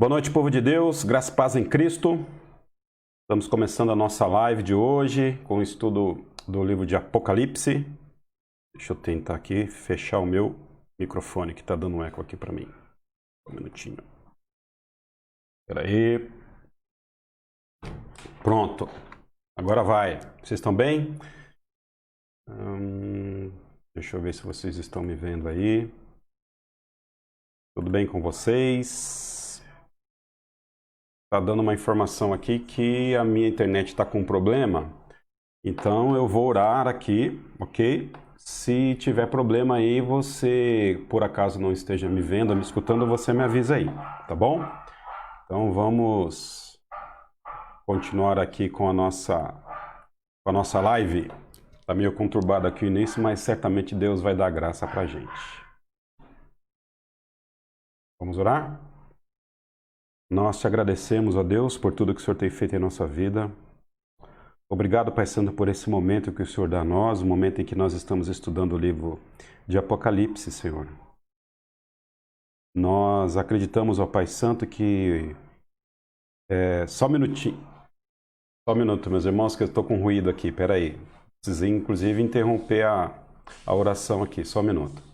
Boa noite, povo de Deus, graça e paz em Cristo. Estamos começando a nossa live de hoje com o estudo do livro de Apocalipse. Deixa eu tentar aqui fechar o meu microfone que está dando um eco aqui para mim. Um minutinho. Espera aí. Pronto. Agora vai. Vocês estão bem? Deixa eu ver se vocês estão me vendo aí. Tudo bem com vocês? Tá dando uma informação aqui que a minha internet está com um problema. Então eu vou orar aqui, ok? Se tiver problema aí, você por acaso não esteja me vendo, me escutando, você me avisa aí, tá bom? Então vamos continuar aqui com a nossa live. Tá meio conturbado aqui o início, mas certamente Deus vai dar graça pra gente. Vamos orar? Nós te agradecemos, ó Deus, por tudo que o Senhor tem feito em nossa vida. Obrigado, Pai Santo, por esse momento que o Senhor dá a nós, o momento em que nós estamos estudando o livro de Apocalipse, Senhor. Nós acreditamos, ó Pai Santo, que... Só um minutinho. Só um minuto, meus irmãos, que eu estou com ruído aqui. Peraí. Precisei, inclusive, interromper a oração aqui. Só um minuto.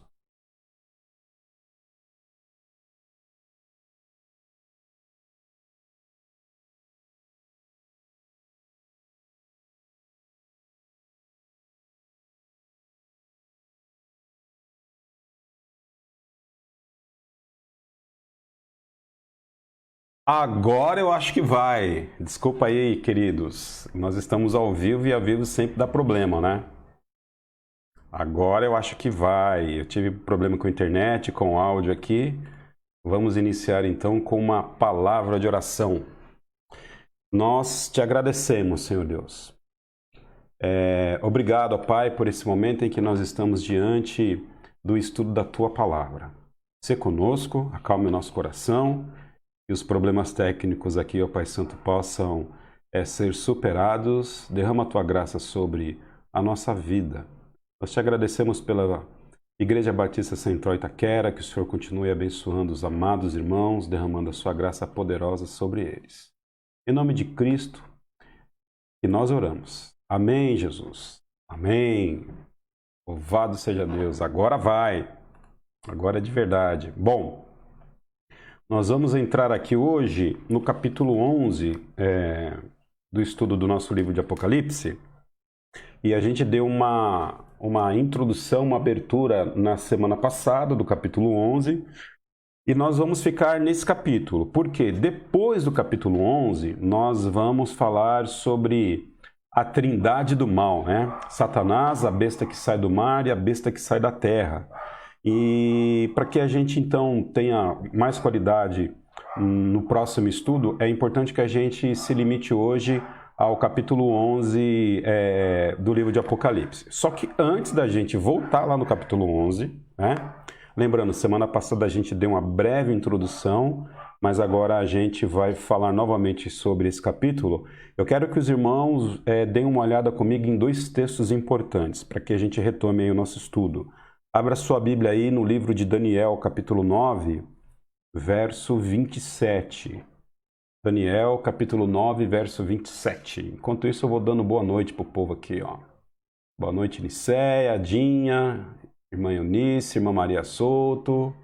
Agora eu acho que vai. Desculpa aí, queridos. Nós estamos ao vivo e ao vivo sempre dá problema, né? Agora eu acho que vai. Eu tive problema com a internet, com o áudio aqui. Vamos iniciar então com uma palavra de oração. Nós te agradecemos, Senhor Deus. Obrigado, ó Pai, por esse momento em que nós estamos diante do estudo da Tua Palavra. Sê conosco, acalme o nosso coração, que os problemas técnicos aqui, ó Pai Santo, possam ser superados. Derrama a Tua graça sobre a nossa vida. Nós te agradecemos pela Igreja Batista Central Itaquera, que o Senhor continue abençoando os amados irmãos, derramando a Sua graça poderosa sobre eles. Em nome de Cristo, que nós oramos. Amém, Jesus. Amém. Louvado seja Deus. Agora vai. Agora é de verdade. Bom, nós vamos entrar aqui hoje no capítulo 11 do estudo do nosso livro de Apocalipse. E a gente deu uma introdução, uma abertura na semana passada do capítulo 11. E nós vamos ficar nesse capítulo. Porque depois do capítulo 11, nós vamos falar sobre a trindade do mal, né? Satanás, a besta que sai do mar e a besta que sai da terra. E para que a gente então tenha mais qualidade no próximo estudo, é importante que a gente se limite hoje ao capítulo 11 do livro de Apocalipse. Só que antes da gente voltar lá no capítulo 11, né? Lembrando, semana passada a gente deu uma breve introdução, mas agora a gente vai falar novamente sobre esse capítulo. Eu quero que os irmãos deem uma olhada comigo em dois textos importantes, para que a gente retome aí o nosso estudo. Abra sua Bíblia aí no livro de Daniel, capítulo 9, verso 27. Daniel, capítulo 9, verso 27. Enquanto isso, eu vou dando boa noite pro povo aqui, ó. Boa noite, Nicéia, Dinha, irmã Eunice, irmã Maria Souto,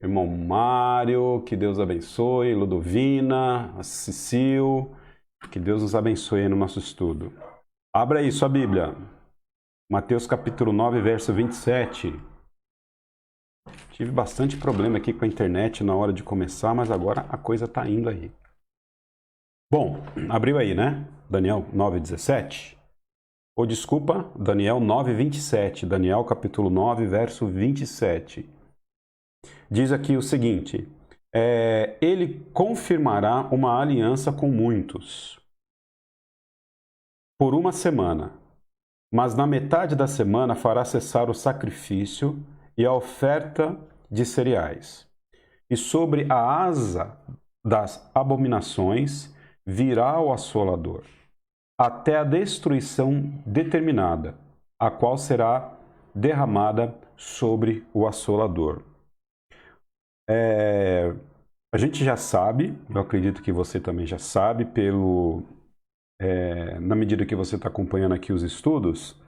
irmão Mário, que Deus abençoe, Ludovina, a Cecil, que Deus nos abençoe no nosso estudo. Abra aí sua Bíblia, Mateus capítulo 9, verso 27. Tive bastante problema aqui com a internet na hora de começar, mas agora a coisa tá indo aí. Bom, abriu aí, né? Daniel 9, 17. Ou desculpa, Daniel 9, 27. Daniel capítulo 9, verso 27. Diz aqui o seguinte: ele confirmará uma aliança com muitos por uma semana, mas na metade da semana fará cessar o sacrifício e a oferta de cereais. E sobre a asa das abominações virá o assolador, até a destruição determinada, a qual será derramada sobre o assolador. A gente já sabe, eu acredito que você também já sabe, na medida que você está acompanhando aqui os estudos,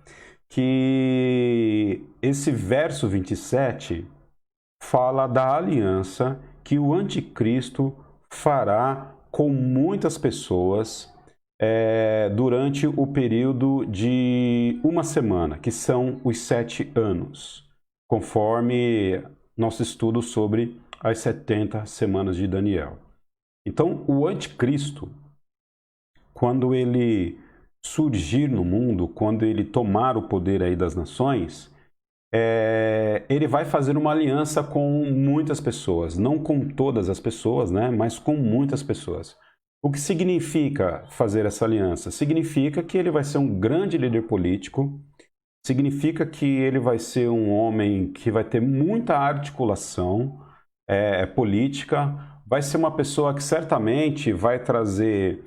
que esse verso 27 fala da aliança que o anticristo fará com muitas pessoas durante o período de uma semana, que são os 7 anos, conforme nosso estudo sobre as 70 semanas de Daniel. Então, o anticristo, quando ele surgir no mundo, quando ele tomar o poder aí das nações, ele vai fazer uma aliança com muitas pessoas, não com todas as pessoas, né, mas com muitas pessoas. O que significa fazer essa aliança? Significa que ele vai ser um grande líder político, significa que ele vai ser um homem que vai ter muita articulação política, vai ser uma pessoa que certamente vai trazer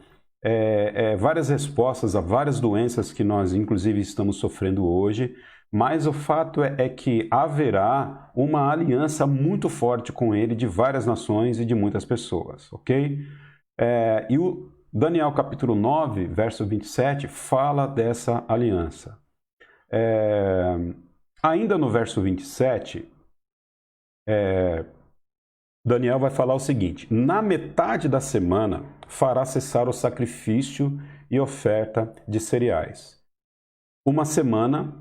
várias respostas a várias doenças que nós, inclusive, estamos sofrendo hoje, mas o fato é que haverá uma aliança muito forte com ele de várias nações e de muitas pessoas, ok? E o Daniel capítulo 9, verso 27, fala dessa aliança. Ainda no verso 27, Daniel vai falar o seguinte: na metade da semana fará cessar o sacrifício e oferta de cereais. Uma semana,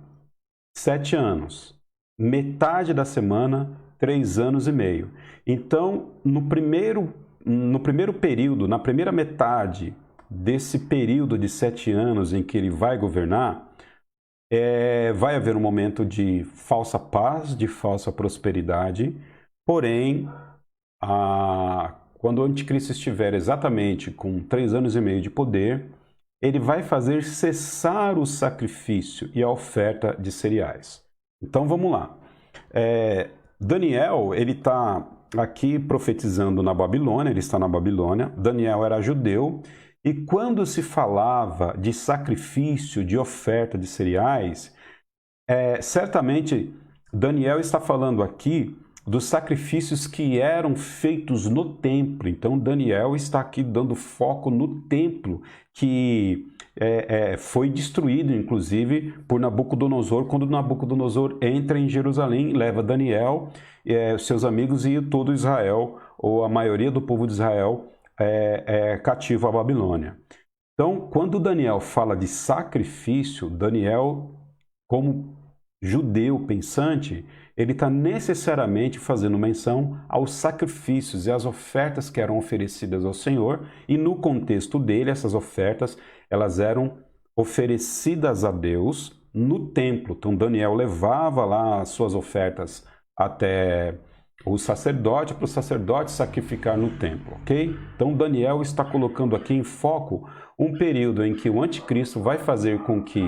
7 anos. Metade da semana, 3 anos e meio. Então, no primeiro período, na primeira metade desse período de 7 anos em que ele vai governar, vai haver um momento de falsa paz, de falsa prosperidade, porém, quando o anticristo estiver exatamente com 3 anos e meio de poder, ele vai fazer cessar o sacrifício e a oferta de cereais. Então vamos lá. Daniel, ele está aqui profetizando na Babilônia, ele está na Babilônia. Daniel era judeu, e quando se falava de sacrifício, de oferta de cereais, certamente Daniel está falando aqui dos sacrifícios que eram feitos no templo. Então Daniel está aqui dando foco no templo que foi destruído, inclusive, por Nabucodonosor, quando Nabucodonosor entra em Jerusalém, leva Daniel, seus amigos e todo Israel, ou a maioria do povo de Israel, cativo à Babilônia. Então, quando Daniel fala de sacrifício, Daniel, como judeu pensante, ele está necessariamente fazendo menção aos sacrifícios e às ofertas que eram oferecidas ao Senhor, e no contexto dele, essas ofertas, elas eram oferecidas a Deus no templo. Então Daniel levava lá as suas ofertas até o sacerdote, para o sacerdote sacrificar no templo, ok? Então Daniel está colocando aqui em foco um período em que o anticristo vai fazer com que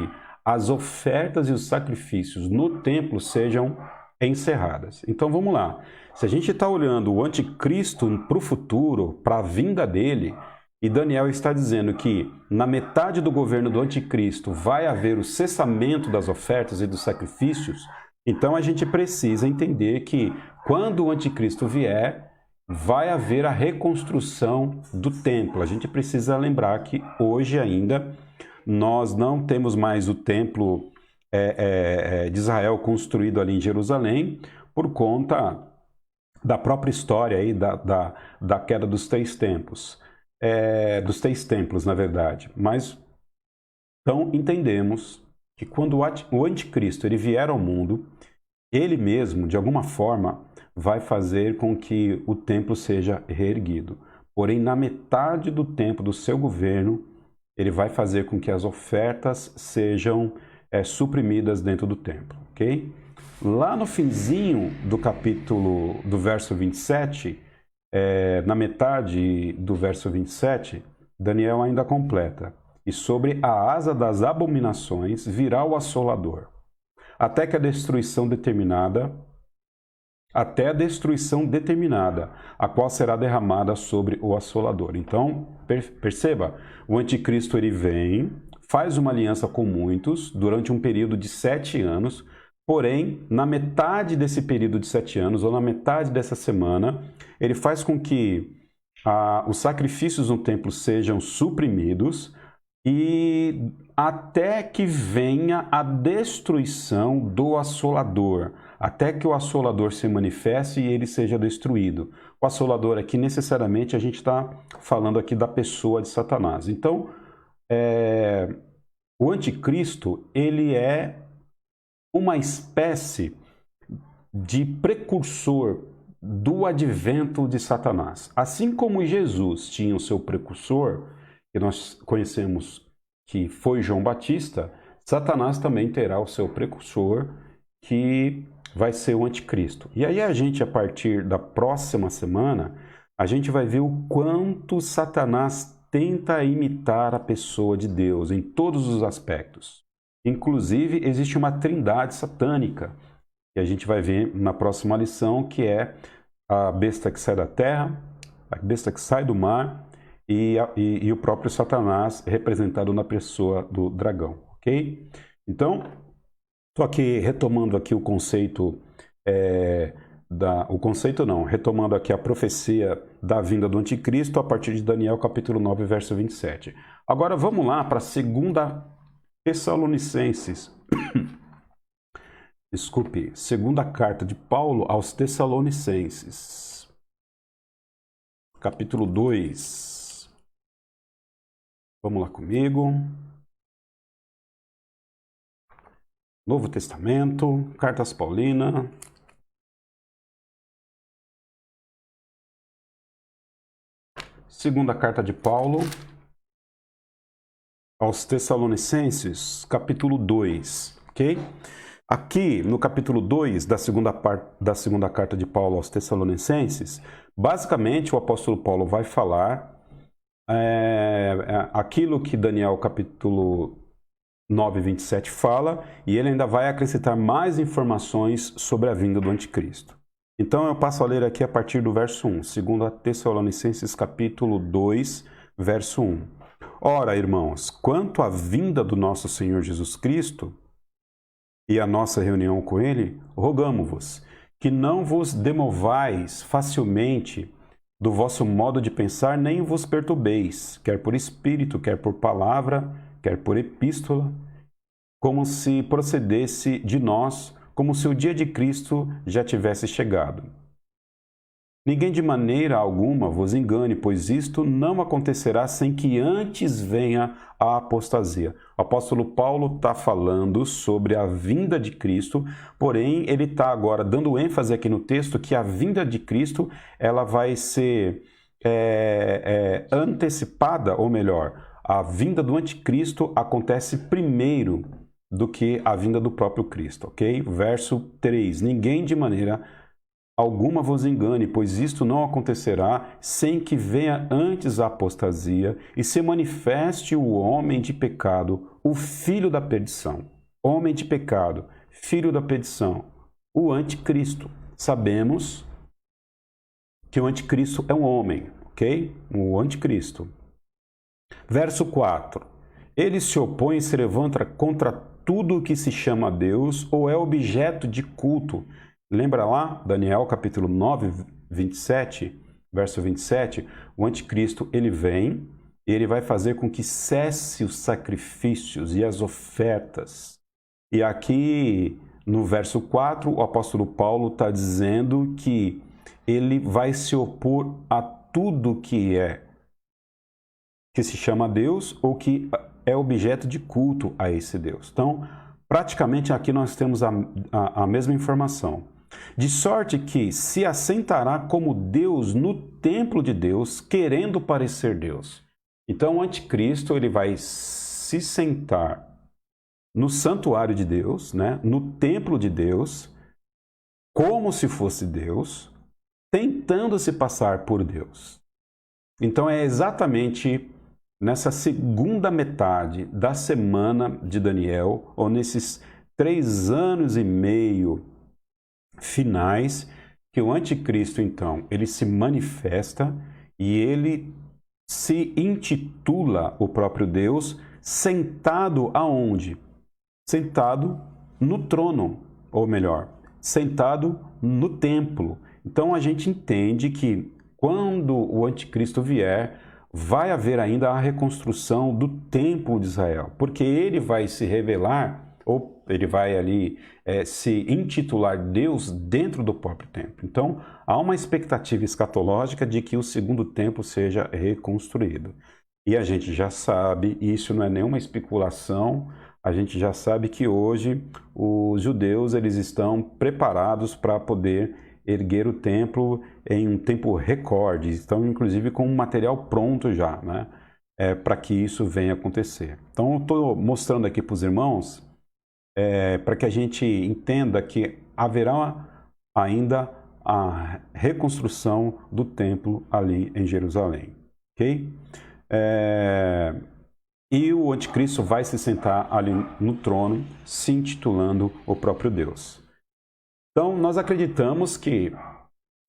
as ofertas e os sacrifícios no templo sejam encerradas. Então vamos lá. Se a gente está olhando o anticristo para o futuro, para a vinda dele, e Daniel está dizendo que na metade do governo do anticristo vai haver o cessamento das ofertas e dos sacrifícios, então a gente precisa entender que quando o anticristo vier, vai haver a reconstrução do templo. A gente precisa lembrar que hoje ainda nós não temos mais o templo de Israel construído ali em Jerusalém, por conta da própria história aí, da queda dos 3 templos. Dos 3 templos, na verdade. Mas, então, entendemos que quando o anticristo ele vier ao mundo, ele mesmo, de alguma forma, vai fazer com que o templo seja reerguido. Porém, na metade do tempo do seu governo, ele vai fazer com que as ofertas sejam suprimidas dentro do templo, ok? Lá no finzinho do capítulo, do verso 27, na metade do verso 27, Daniel ainda completa: e sobre a asa das abominações virá o assolador, até a destruição determinada, a qual será derramada sobre o assolador. Então, perceba, o anticristo ele vem, faz uma aliança com muitos durante um período de 7 anos, porém, na metade desse período de 7 anos, ou na metade dessa semana, ele faz com que os sacrifícios no templo sejam suprimidos e até que venha a destruição do assolador, até que o assolador se manifeste e ele seja destruído. O assolador aqui, necessariamente, a gente está falando aqui da pessoa de Satanás. Então, o anticristo, ele é uma espécie de precursor do advento de Satanás. Assim como Jesus tinha o seu precursor, que nós conhecemos que foi João Batista, Satanás também terá o seu precursor, que vai ser o anticristo. E aí a gente, a partir da próxima semana, a gente vai ver o quanto Satanás tenta imitar a pessoa de Deus em todos os aspectos. Inclusive, existe uma trindade satânica, que a gente vai ver na próxima lição, que é a besta que sai da terra, a besta que sai do mar e o próprio Satanás representado na pessoa do dragão, ok? Então, estou aqui retomando aqui o conceito, retomando aqui a profecia da vinda do anticristo a partir de Daniel capítulo 9, verso 27. Agora vamos lá para a 2 Tessalonicenses. Desculpe, 2ª carta de Paulo aos Tessalonicenses, capítulo 2. Vamos lá comigo. Novo Testamento, Cartas Paulinas. Segunda carta de Paulo aos Tessalonicenses, capítulo 2, ok? Aqui, no capítulo 2 da segunda carta de Paulo aos Tessalonicenses, basicamente o apóstolo Paulo vai falar aquilo que Daniel capítulo 9, 27 fala, e ele ainda vai acrescentar mais informações sobre a vinda do anticristo. Então eu passo a ler aqui a partir do verso 1, 2 Tessalonicenses capítulo 2, verso 1. Ora, irmãos, quanto à vinda do nosso Senhor Jesus Cristo e a nossa reunião com ele, rogamo-vos que não vos demovais facilmente do vosso modo de pensar, nem vos perturbeis, quer por espírito, quer por palavra, quer por epístola, como se procedesse de nós, como se o dia de Cristo já tivesse chegado. Ninguém de maneira alguma vos engane, pois isto não acontecerá sem que antes venha a apostasia. O apóstolo Paulo está falando sobre a vinda de Cristo, porém ele está agora dando ênfase aqui no texto que a vinda de Cristo ela vai ser antecipada, ou melhor, a vinda do anticristo acontece primeiro do que a vinda do próprio Cristo, ok? Verso 3. Ninguém de maneira alguma vos engane, pois isto não acontecerá sem que venha antes a apostasia e se manifeste o homem de pecado, o filho da perdição. Homem de pecado, filho da perdição, o anticristo. Sabemos que o anticristo é um homem, ok? O anticristo. Verso 4. Ele se opõe e se levanta contra tudo o que se chama Deus ou é objeto de culto. Lembra lá, Daniel capítulo 9, 27, verso 27? O anticristo, ele vem e ele vai fazer com que cesse os sacrifícios e as ofertas. E aqui, no verso 4, o apóstolo Paulo está dizendo que ele vai se opor a tudo que se chama Deus ou que é objeto de culto a esse Deus. Então, praticamente aqui nós temos a mesma informação. De sorte que se assentará como Deus no templo de Deus, querendo parecer Deus. Então o anticristo ele vai se sentar no santuário de Deus, né? No templo de Deus, como se fosse Deus, tentando se passar por Deus. Então é exatamente nessa segunda metade da semana de Daniel, ou nesses 3 anos e meio finais, que o anticristo, então, ele se manifesta e ele se intitula o próprio Deus, sentado aonde? Sentado no trono, ou melhor, sentado no templo. Então a gente entende que quando o anticristo vier, vai haver ainda a reconstrução do templo de Israel, porque ele vai se revelar, ou ele vai ali se intitular Deus dentro do próprio templo. Então, há uma expectativa escatológica de que o segundo templo seja reconstruído. E a gente já sabe, e isso não é nenhuma especulação, a gente já sabe que hoje os judeus eles estão preparados para poder erguer o templo em um tempo recorde, estão inclusive com o material pronto já, né? Para que isso venha acontecer. Então eu estou mostrando aqui para os irmãos, para que a gente entenda que haverá ainda a reconstrução do templo ali em Jerusalém, ok? E o anticristo vai se sentar ali no trono, se intitulando o próprio Deus. Então, nós acreditamos que,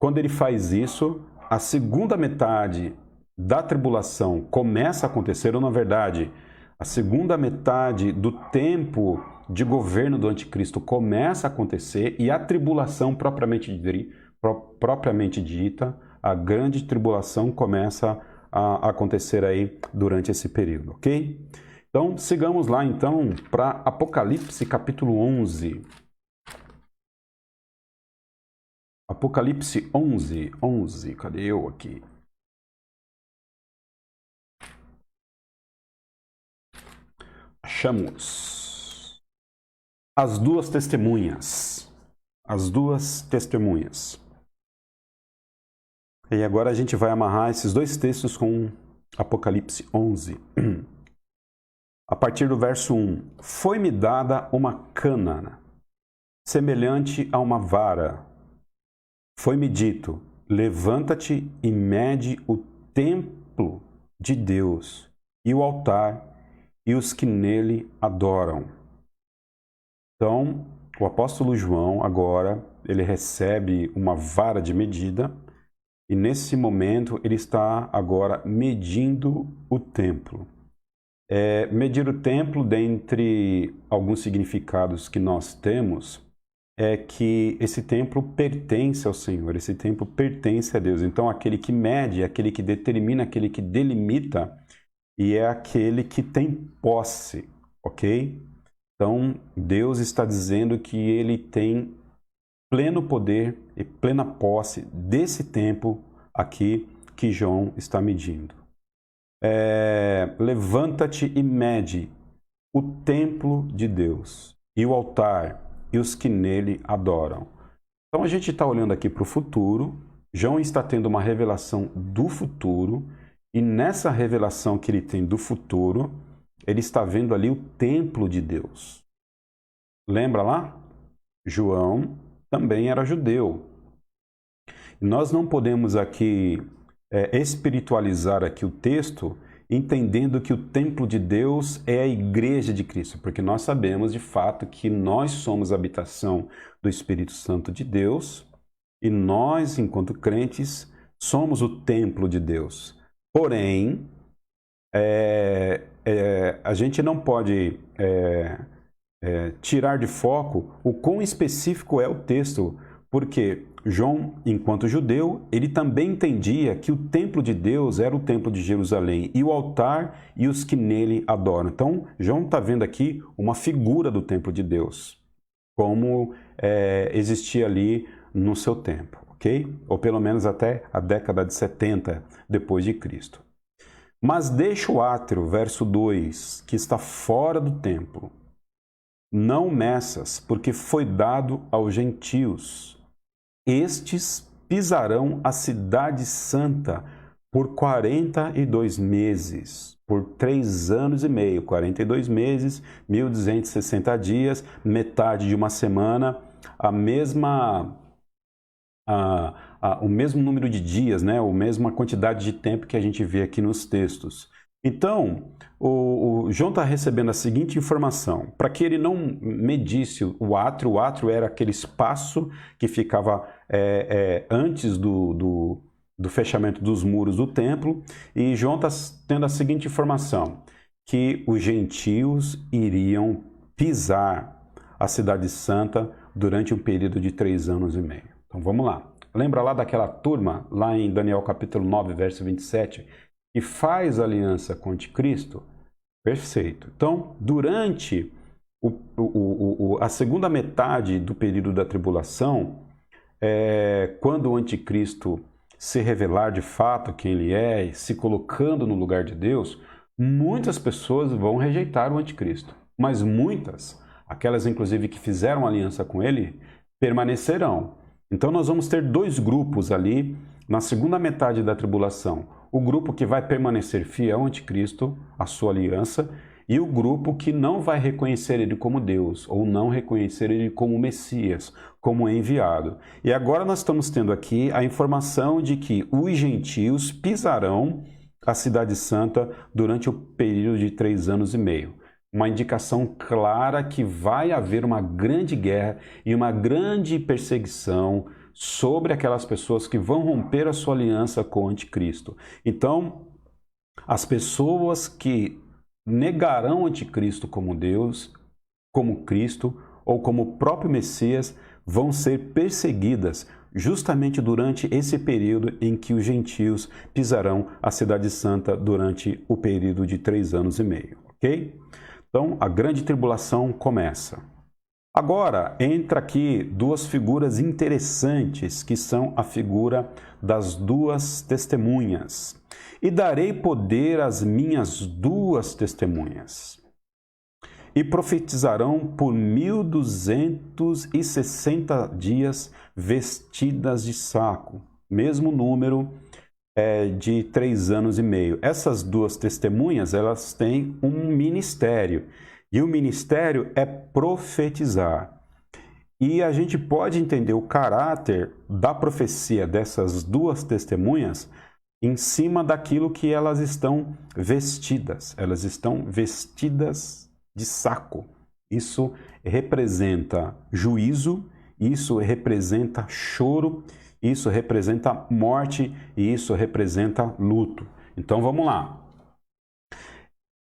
quando ele faz isso, a segunda metade da tribulação começa a acontecer, ou na verdade, a segunda metade do tempo de governo do anticristo começa a acontecer e a tribulação propriamente dita, a grande tribulação começa a acontecer aí durante esse período, ok? Então, sigamos lá então para Apocalipse capítulo 11. Apocalipse 11, cadê eu aqui? Achamos. As duas testemunhas. As duas testemunhas. E agora a gente vai amarrar esses dois textos com Apocalipse 11. A partir do verso 1. Foi-me dada uma cana, semelhante a uma vara. Foi-me dito, levanta-te e mede o templo de Deus e o altar e os que nele adoram. Então, o apóstolo João agora, ele recebe uma vara de medida e nesse momento ele está agora medindo o templo. Medir o templo, dentre alguns significados que nós temos, é que esse templo pertence ao Senhor, esse templo pertence a Deus. Então, aquele que mede, aquele que determina, aquele que delimita, e é aquele que tem posse, ok? Então, Deus está dizendo que ele tem pleno poder e plena posse desse templo aqui que João está medindo. Levanta-te e mede o templo de Deus e o altar e os que nele adoram. Então a gente está olhando aqui para o futuro, João está tendo uma revelação do futuro, e nessa revelação que ele tem do futuro, ele está vendo ali o templo de Deus. Lembra lá? João também era judeu. Nós não podemos aqui espiritualizar aqui o texto, entendendo que o templo de Deus é a igreja de Cristo, porque nós sabemos de fato que nós somos a habitação do Espírito Santo de Deus e nós, enquanto crentes, somos o templo de Deus. Porém, a gente não pode tirar de foco o quão específico é o texto, porque João, enquanto judeu, ele também entendia que o templo de Deus era o templo de Jerusalém e o altar e os que nele adoram. Então, João está vendo aqui uma figura do templo de Deus, como existia ali no seu tempo, ok? Ou pelo menos até a década de 70 depois de Cristo. Mas deixa o átrio, verso 2, que está fora do templo. Não meças, porque foi dado aos gentios. Estes pisarão a cidade santa por 42 meses, por 3 anos e meio, 42 meses, 1.260 dias, metade de uma semana, o mesmo número de dias, né? A mesma quantidade de tempo que a gente vê aqui nos textos. Então, o João está recebendo a seguinte informação, para que ele não medisse o átrio era aquele espaço que ficava antes do fechamento dos muros do templo, e João está tendo a seguinte informação, que os gentios iriam pisar a cidade santa durante um período de 3 anos e meio. Então vamos lá, Lembra lá daquela turma, lá em Daniel capítulo 9, verso 27, que faz aliança com o anticristo? Perfeito. Então, durante a segunda metade do período da tribulação, quando o anticristo se revelar de fato quem ele é, se colocando no lugar de Deus, muitas pessoas vão rejeitar o anticristo. Mas muitas, aquelas inclusive que fizeram aliança com ele, permanecerão. Então nós vamos ter dois grupos ali na segunda metade da tribulação. O grupo que vai permanecer fiel ao anticristo, à sua aliança, e o grupo que não vai reconhecer ele como Deus, ou não reconhecer ele como Messias, como enviado. E agora nós estamos tendo aqui a informação de que os gentios pisarão a Cidade Santa durante o período de 3 anos e meio. Uma indicação clara que vai haver uma grande guerra e uma grande perseguição sobre aquelas pessoas que vão romper a sua aliança com o anticristo. Então, as pessoas que negarão o anticristo como Deus, como Cristo ou como o próprio Messias vão ser perseguidas justamente durante esse período em que os gentios pisarão a Cidade Santa durante o período de 3 anos e meio, ok? Então, a grande tribulação começa. Agora, entra aqui duas figuras interessantes, que são a figura das duas testemunhas. E darei poder às minhas duas testemunhas. E profetizarão por 1260 dias vestidas de saco. Mesmo número de 3 anos e meio. Essas duas testemunhas, elas têm um ministério. E o ministério é profetizar. E a gente pode entender o caráter da profecia dessas duas testemunhas em cima daquilo que elas estão vestidas. Elas estão vestidas de saco. Isso representa juízo, isso representa choro, isso representa morte e isso representa luto. Então vamos lá.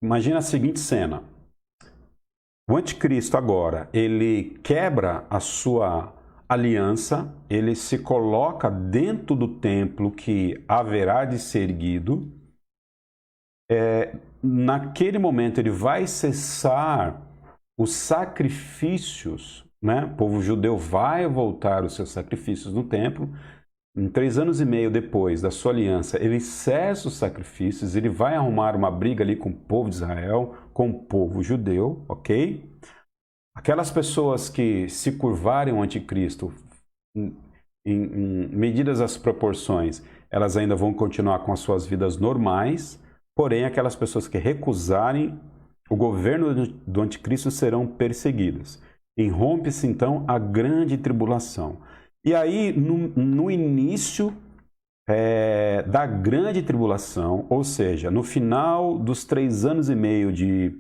Imagina a seguinte cena. O anticristo agora, ele quebra a sua aliança, ele se coloca dentro do templo que haverá de ser erguido. Naquele momento ele vai cessar os sacrifícios, né? O povo judeu vai voltar os seus sacrifícios no templo. Em 3 anos e meio depois da sua aliança, ele cessa os sacrifícios, ele vai arrumar uma briga ali com o povo de Israel, com o povo judeu, ok? Aquelas pessoas que se curvarem ao anticristo, em medidas as proporções, elas ainda vão continuar com as suas vidas normais, porém aquelas pessoas que recusarem o governo do anticristo serão perseguidas. Irrompe-se então a grande tribulação. E aí, no início da grande tribulação, ou seja, no final dos 3 anos e meio de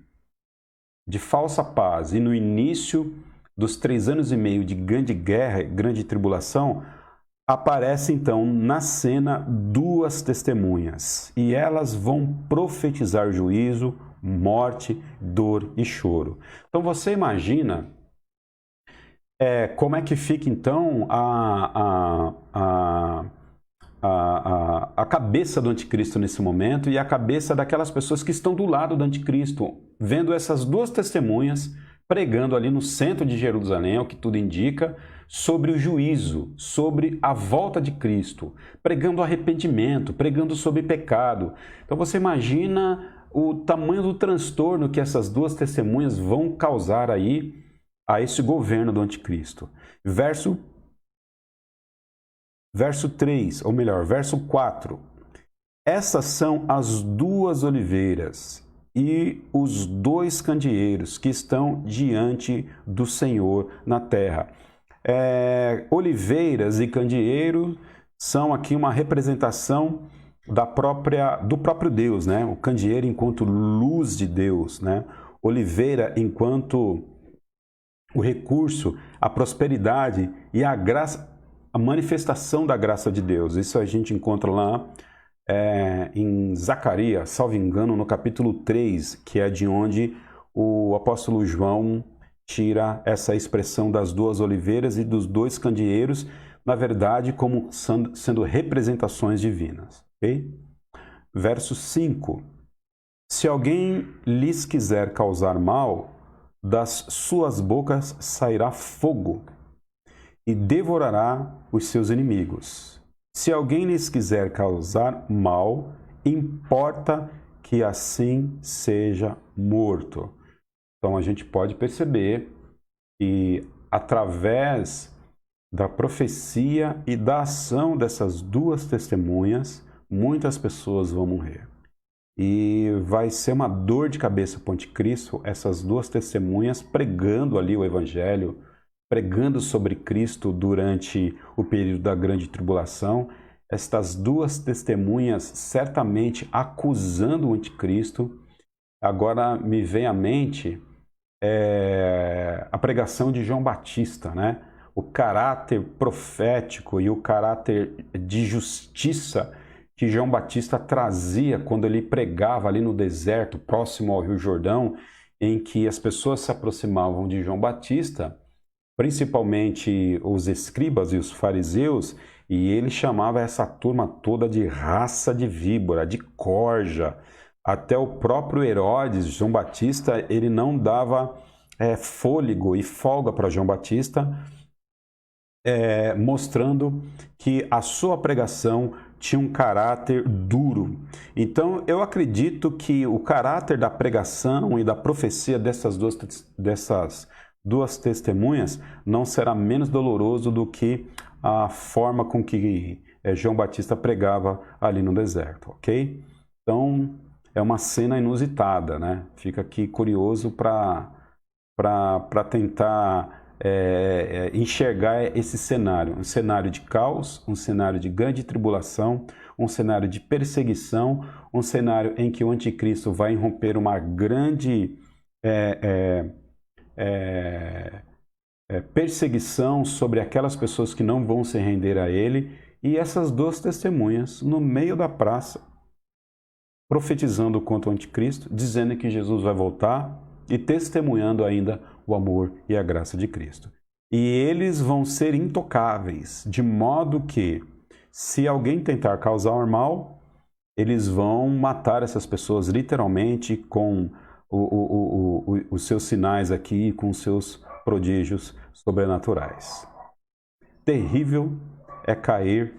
falsa paz e no início dos 3 anos e meio de grande guerra, grande tribulação, aparece então na cena duas testemunhas. E elas vão profetizar juízo, morte, dor e choro. Então você imagina como é que fica então a cabeça do anticristo nesse momento e a cabeça daquelas pessoas que estão do lado do anticristo, vendo essas duas testemunhas pregando ali no centro de Jerusalém, o que tudo indica, sobre o juízo, sobre a volta de Cristo, pregando arrependimento, pregando sobre pecado. Então você imagina o tamanho do transtorno que essas duas testemunhas vão causar aí a esse governo do anticristo. Verso 3, ou melhor, verso 4. Essas são as duas oliveiras e os 2 candeeiros que estão diante do Senhor na terra. Oliveiras e candeeiro são aqui uma representação do próprio Deus, né? O candeeiro enquanto luz de Deus, né? Oliveira enquanto o recurso, a prosperidade e a graça, a manifestação da graça de Deus. Isso a gente encontra lá em Zacarias, salvo engano, no capítulo 3, que é de onde o apóstolo João tira essa expressão das 2 oliveiras e dos 2 candeeiros, na verdade, como sendo representações divinas. Okay? Verso 5. Se alguém lhes quiser causar mal, das suas bocas sairá fogo e devorará os seus inimigos. Se alguém lhes quiser causar mal, importa que assim seja morto. Então a gente pode perceber que através da profecia e da ação dessas duas testemunhas, muitas pessoas vão morrer. E vai ser uma dor de cabeça para o anticristo, essas duas testemunhas pregando ali o evangelho, pregando sobre Cristo durante o período da grande tribulação. Estas duas testemunhas certamente acusando o anticristo. Agora me vem à mente a pregação de João Batista, né? O caráter profético e o caráter de justiça que João Batista trazia quando ele pregava ali no deserto, próximo ao Rio Jordão, em que as pessoas se aproximavam de João Batista, principalmente os escribas e os fariseus, e ele chamava essa turma toda de raça de víbora, de corja. Até o próprio Herodes, João Batista, ele não dava fôlego e folga para João Batista, mostrando que a sua pregação tinha um caráter duro. Então, eu acredito que o caráter da pregação e da profecia dessas duas testemunhas não será menos doloroso do que a forma com que João Batista pregava ali no deserto, ok? Então, é uma cena inusitada, né? Fica aqui curioso para tentar enxergar esse cenário, um cenário de caos, um cenário de grande tribulação, um cenário de perseguição, um cenário em que o anticristo vai irromper uma grande perseguição sobre aquelas pessoas que não vão se render a ele, e essas duas testemunhas no meio da praça profetizando contra o anticristo, dizendo que Jesus vai voltar e testemunhando ainda o amor e a graça de Cristo. E eles vão ser intocáveis, de modo que, se alguém tentar causar mal, eles vão matar essas pessoas literalmente com os seus sinais aqui, com os seus prodígios sobrenaturais. Terrível é cair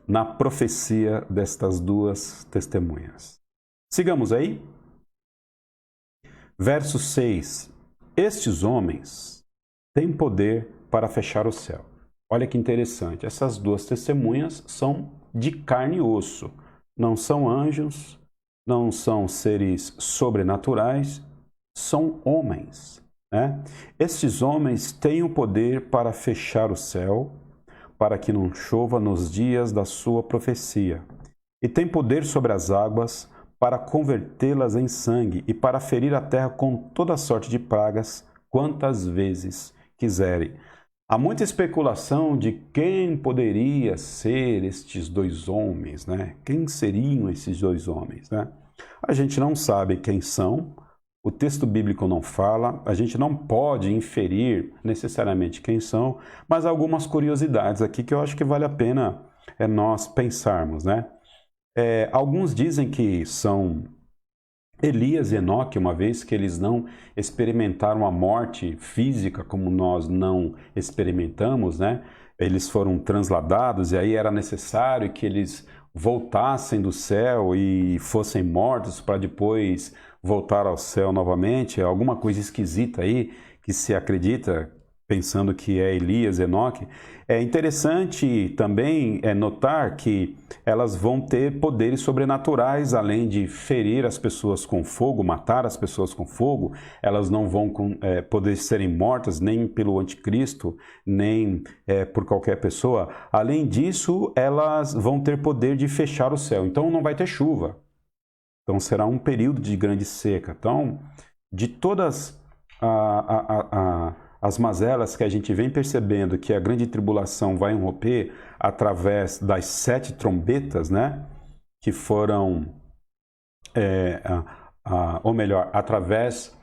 na profecia destas duas testemunhas. Sigamos aí. Verso 6. Estes homens têm poder para fechar o céu. Olha que interessante. Essas duas testemunhas são de carne e osso. Não são anjos, não são seres sobrenaturais, são homens, né? Estes homens têm o poder para fechar o céu, para que não chova nos dias da sua profecia. E têm poder sobre as águas para convertê-las em sangue e para ferir a terra com toda sorte de pragas, quantas vezes quiserem. Há muita especulação de quem poderia ser estes dois homens, né? Quem seriam esses dois homens, né? A gente não sabe quem são, o texto bíblico não fala, a gente não pode inferir necessariamente quem são, mas há algumas curiosidades aqui que eu acho que vale a pena nós pensarmos, né? Alguns dizem que são Elias e Enoque, uma vez que eles não experimentaram a morte física como nós não experimentamos, né? Eles foram transladados e aí era necessário que eles voltassem do céu e fossem mortos para depois voltar ao céu novamente. Alguma coisa esquisita aí que se acredita, pensando que é Elias e Enoque. É interessante também notar que elas vão ter poderes sobrenaturais, além de ferir as pessoas com fogo, matar as pessoas com fogo. Elas não vão poder serem mortas nem pelo anticristo, nem por qualquer pessoa. Além disso, elas vão ter poder de fechar o céu. Então não vai ter chuva. Então será um período de grande seca. Então, de todas as mazelas que a gente vem percebendo que a grande tribulação vai irromper através das 7 trombetas, né? Que foram, ou melhor, através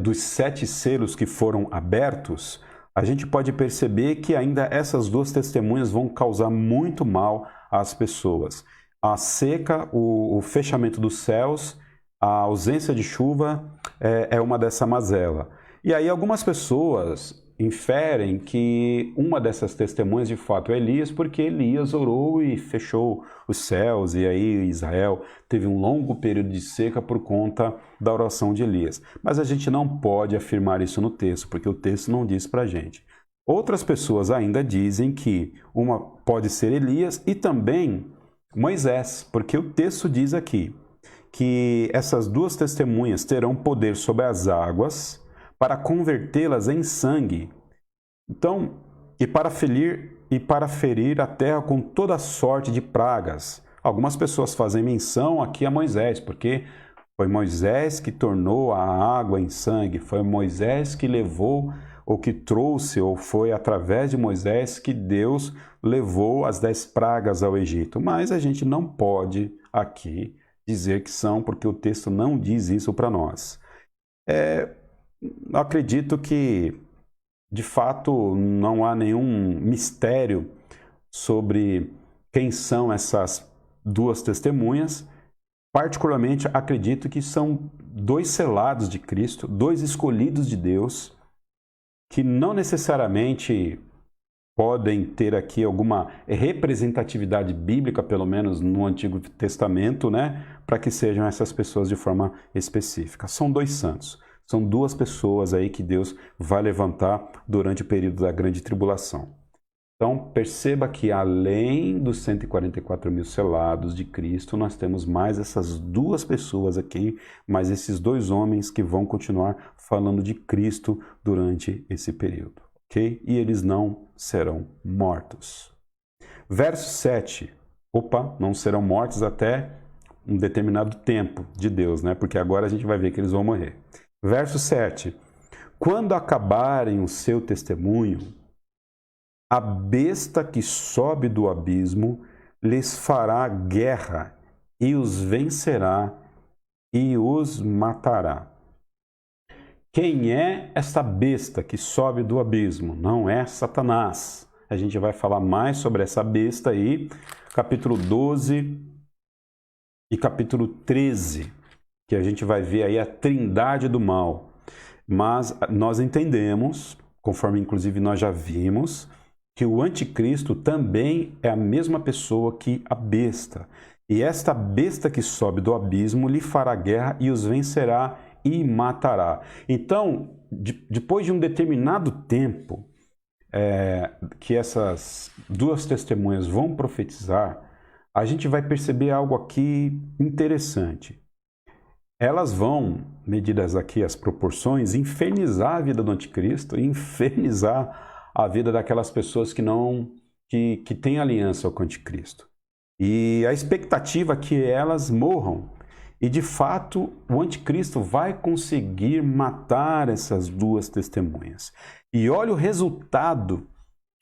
dos 7 selos que foram abertos, a gente pode perceber que ainda essas duas testemunhas vão causar muito mal às pessoas. A seca, o fechamento dos céus, a ausência de chuva é uma dessa mazela. E aí algumas pessoas inferem que uma dessas testemunhas de fato é Elias, porque Elias orou e fechou os céus, e aí Israel teve um longo período de seca por conta da oração de Elias. Mas a gente não pode afirmar isso no texto, porque o texto não diz pra gente. Outras pessoas ainda dizem que uma pode ser Elias e também Moisés, porque o texto diz aqui que essas duas testemunhas terão poder sobre as águas para convertê-las em sangue. Então, e para ferir a terra com toda sorte de pragas. Algumas pessoas fazem menção aqui a Moisés, porque foi Moisés que tornou a água em sangue, foi Moisés que levou, ou que trouxe, ou foi através de Moisés que Deus levou as 10 pragas ao Egito. Mas a gente não pode aqui dizer que são, porque o texto não diz isso para nós. Acredito que, de fato, não há nenhum mistério sobre quem são essas duas testemunhas. Particularmente, acredito que são 2 selados de Cristo, 2 escolhidos de Deus, que não necessariamente podem ter aqui alguma representatividade bíblica, pelo menos no Antigo Testamento, né, para que sejam essas pessoas de forma específica. São 2 santos. São 2 pessoas aí que Deus vai levantar durante o período da grande tribulação. Então, perceba que além dos 144.000 selados de Cristo, nós temos mais essas 2 pessoas aqui, mais esses 2 homens que vão continuar falando de Cristo durante esse período, ok? E eles não serão mortos. Verso 7. Não serão mortos até um determinado tempo de Deus, né? Porque agora a gente vai ver que eles vão morrer. Verso 7. Quando acabarem o seu testemunho, a besta que sobe do abismo lhes fará guerra e os vencerá e os matará. Quem é essa besta que sobe do abismo? Não é Satanás. A gente vai falar mais sobre essa besta aí, capítulo 12 e capítulo 13. Que a gente vai ver aí a trindade do mal. Mas nós entendemos, conforme inclusive nós já vimos, que o anticristo também é a mesma pessoa que a besta. E esta besta que sobe do abismo lhe fará guerra e os vencerá e matará. Então, depois de um determinado tempo que essas 2 testemunhas vão profetizar, a gente vai perceber algo aqui interessante. Elas vão, medidas aqui as proporções, infernizar a vida do anticristo e infernizar a vida daquelas pessoas que têm aliança com o anticristo. E a expectativa é que elas morram. E, de fato, o anticristo vai conseguir matar essas 2 testemunhas. E olha o resultado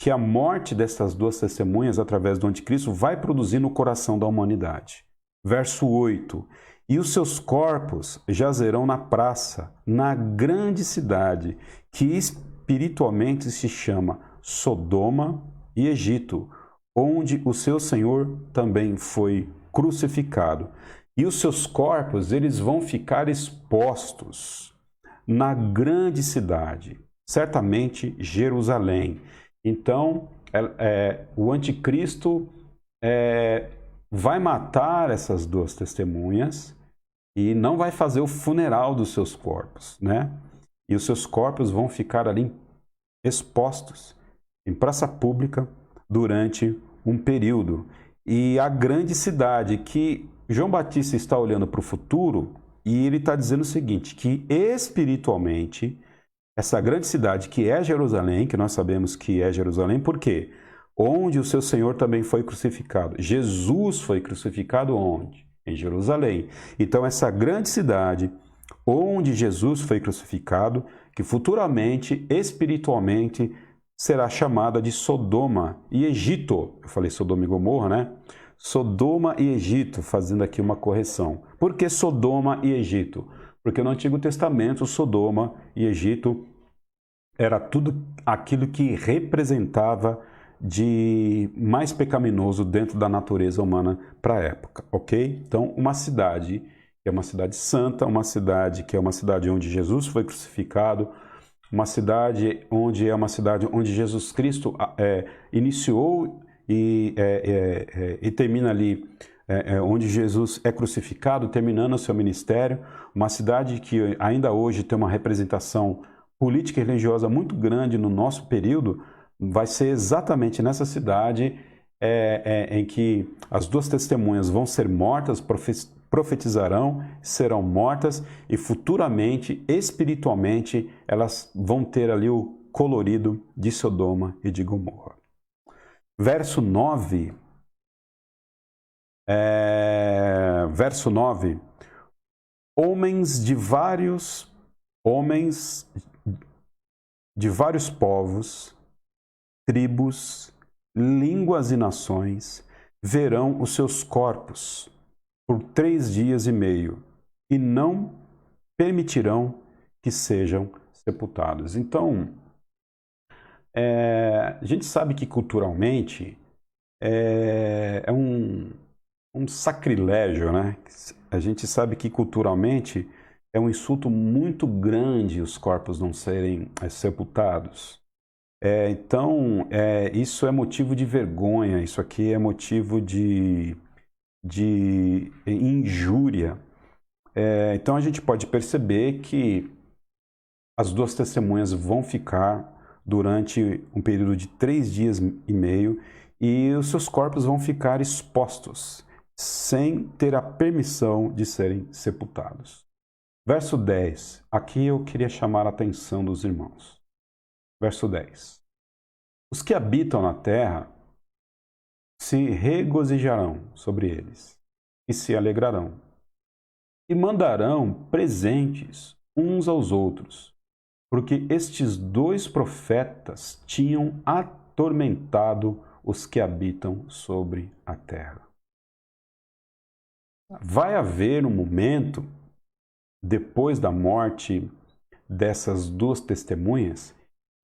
que a morte dessas 2 testemunhas, através do anticristo, vai produzir no coração da humanidade. Verso 8. E os seus corpos jazerão na praça, na grande cidade, que espiritualmente se chama Sodoma e Egito, onde o seu Senhor também foi crucificado. E os seus corpos, eles vão ficar expostos na grande cidade, certamente Jerusalém. Então, o anticristo vai matar essas 2 testemunhas e não vai fazer o funeral dos seus corpos, né? E os seus corpos vão ficar ali expostos em praça pública durante um período. E a grande cidade que João Batista está olhando para o futuro, e ele está dizendo o seguinte, que espiritualmente, essa grande cidade que é Jerusalém, que nós sabemos que é Jerusalém, por quê? Onde o seu Senhor também foi crucificado. Jesus foi crucificado onde? Em Jerusalém. Então, essa grande cidade onde Jesus foi crucificado, que futuramente, espiritualmente, será chamada de Sodoma e Egito. Eu falei Sodoma e Gomorra, né? Sodoma e Egito, fazendo aqui uma correção. Por que Sodoma e Egito? Porque no Antigo Testamento, Sodoma e Egito era tudo aquilo que representava de mais pecaminoso dentro da natureza humana para a época, ok? Então, uma cidade que é uma cidade santa, uma cidade que é uma cidade onde Jesus foi crucificado, uma cidade onde é uma cidade onde Jesus Cristo iniciou e termina ali, onde Jesus é crucificado, terminando o seu ministério, uma cidade que ainda hoje tem uma representação política e religiosa muito grande no nosso período. Vai ser exatamente nessa cidade em que as duas testemunhas vão ser mortas, profetizarão, serão mortas e futuramente, espiritualmente, elas vão ter ali o colorido de Sodoma e de Gomorra. Verso 9. Verso 9. Homens de vários povos, tribos, línguas e nações verão os seus corpos por 3 dias e meio e não permitirão que sejam sepultados. Então, a gente sabe que culturalmente é um sacrilégio, né? A gente sabe que culturalmente é um insulto muito grande os corpos não serem sepultados. Então, isso é motivo de vergonha, isso aqui é motivo de injúria. Então, a gente pode perceber que as duas testemunhas vão ficar durante um período de 3 dias e meio e os seus corpos vão ficar expostos, sem ter a permissão de serem sepultados. Verso 10. Aqui eu queria chamar a atenção dos irmãos. Verso 10. Os que habitam na terra se regozijarão sobre eles e se alegrarão, e mandarão presentes uns aos outros, porque estes 2 profetas tinham atormentado os que habitam sobre a terra. Vai haver um momento, depois da morte dessas 2 testemunhas,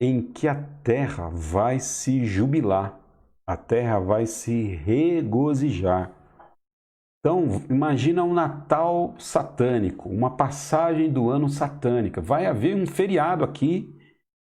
em que a terra vai se jubilar, a terra vai se regozijar. Então, imagina um Natal satânico, uma passagem do ano satânica. Vai haver um feriado aqui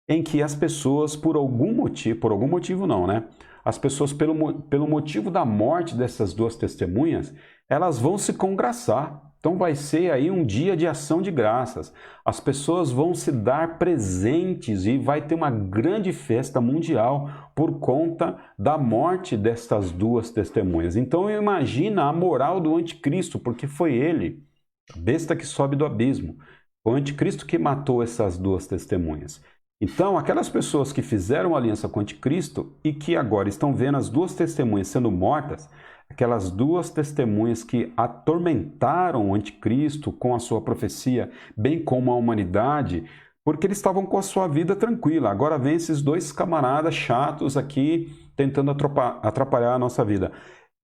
em que as pessoas, por algum motivo não, né? As pessoas, pelo motivo da morte dessas 2 testemunhas, elas vão se congraçar. Então vai ser aí um dia de ação de graças. As pessoas vão se dar presentes e vai ter uma grande festa mundial por conta da morte destas 2 testemunhas. Então imagina a moral do anticristo, porque foi ele, a besta que sobe do abismo. Foi o anticristo que matou essas 2 testemunhas. Então, aquelas pessoas que fizeram aliança com o anticristo e que agora estão vendo as 2 testemunhas sendo mortas, aquelas 2 testemunhas que atormentaram o anticristo com a sua profecia, bem como a humanidade, porque eles estavam com a sua vida tranquila. Agora vem esses 2 camaradas chatos aqui tentando atrapalhar a nossa vida.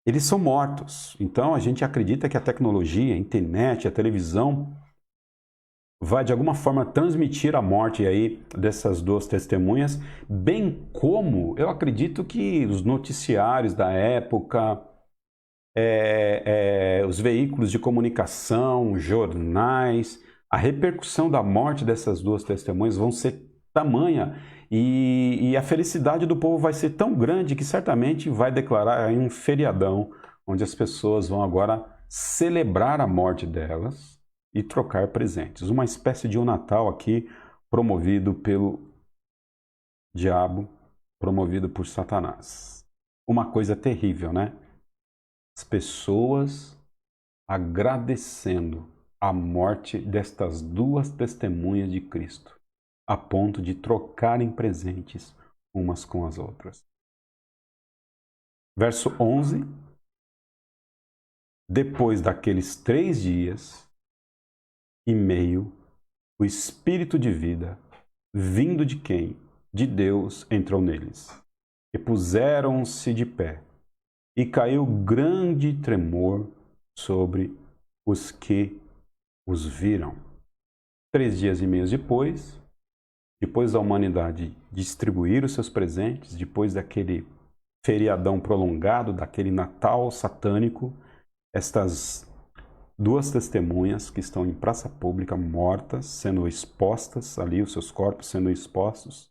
Eles são mortos. Então, a gente acredita que a tecnologia, a internet, a televisão vai de alguma forma transmitir a morte aí dessas 2 testemunhas, bem como eu acredito que os noticiários da época, os veículos de comunicação, jornais, a repercussão da morte dessas 2 testemunhas vão ser tamanha e a felicidade do povo vai ser tão grande que certamente vai declarar aí um feriadão onde as pessoas vão agora celebrar a morte delas e trocar presentes. Uma espécie de um Natal aqui promovido pelo diabo, promovido por Satanás. Uma coisa terrível, né? As pessoas agradecendo a morte destas 2 testemunhas de Cristo, a ponto de trocarem presentes umas com as outras. Verso 11. Depois daqueles 3 dias e meio, o Espírito de vida, vindo de quem? De Deus, entrou neles. E puseram-se de pé. E caiu grande tremor sobre os que os viram. 3 dias e meio depois, depois da humanidade distribuir os seus presentes, depois daquele feriadão prolongado, daquele Natal satânico, estas duas testemunhas que estão em praça pública mortas, sendo expostas ali, os seus corpos sendo expostos,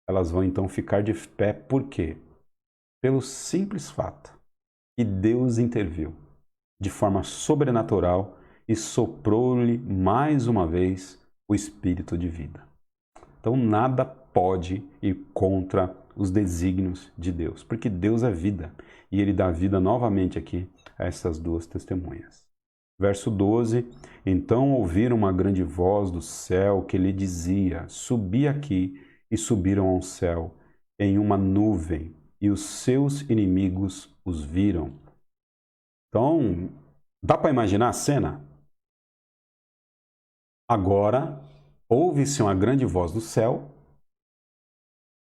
elas vão então ficar de pé. Por quê? Pelo simples fato que Deus interviu de forma sobrenatural e soprou-lhe mais uma vez o espírito de vida. Então nada pode ir contra os desígnios de Deus, porque Deus é vida e Ele dá vida novamente aqui a essas duas testemunhas. Verso 12, então ouviram uma grande voz do céu que lhe dizia, subi aqui, e subiram ao céu em uma nuvem, e os seus inimigos os viram. Então, dá para imaginar a cena? Agora, ouve-se uma grande voz do céu,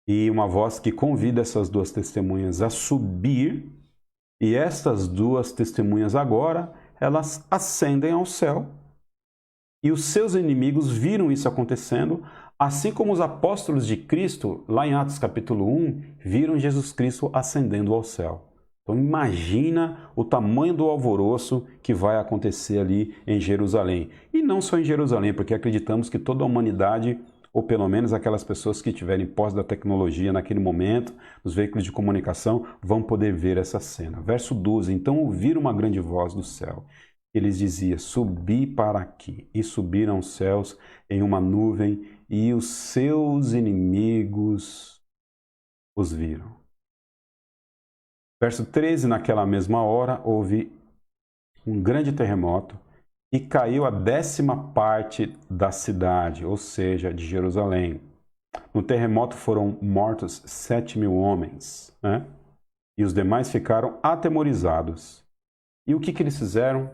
e uma voz que convida essas duas testemunhas a subir, e estas duas testemunhas agora, elas ascendem ao céu, e os seus inimigos viram isso acontecendo, assim como os apóstolos de Cristo, lá em Atos capítulo 1, viram Jesus Cristo ascendendo ao céu. Então imagina o tamanho do alvoroço que vai acontecer ali em Jerusalém. E não só em Jerusalém, porque acreditamos que toda a humanidade, ou pelo menos aquelas pessoas que tiverem posse da tecnologia naquele momento, nos veículos de comunicação, vão poder ver essa cena. Verso 12, então ouviram uma grande voz do céu. Eles diziam, subi para aqui. E subiram aos céus em uma nuvem, e os seus inimigos os viram. Verso 13, naquela mesma hora, houve um grande terremoto, e caiu a 10ª parte da cidade, ou seja, de Jerusalém. No terremoto foram mortos 7.000 homens, né? E os demais ficaram atemorizados. E o que eles fizeram?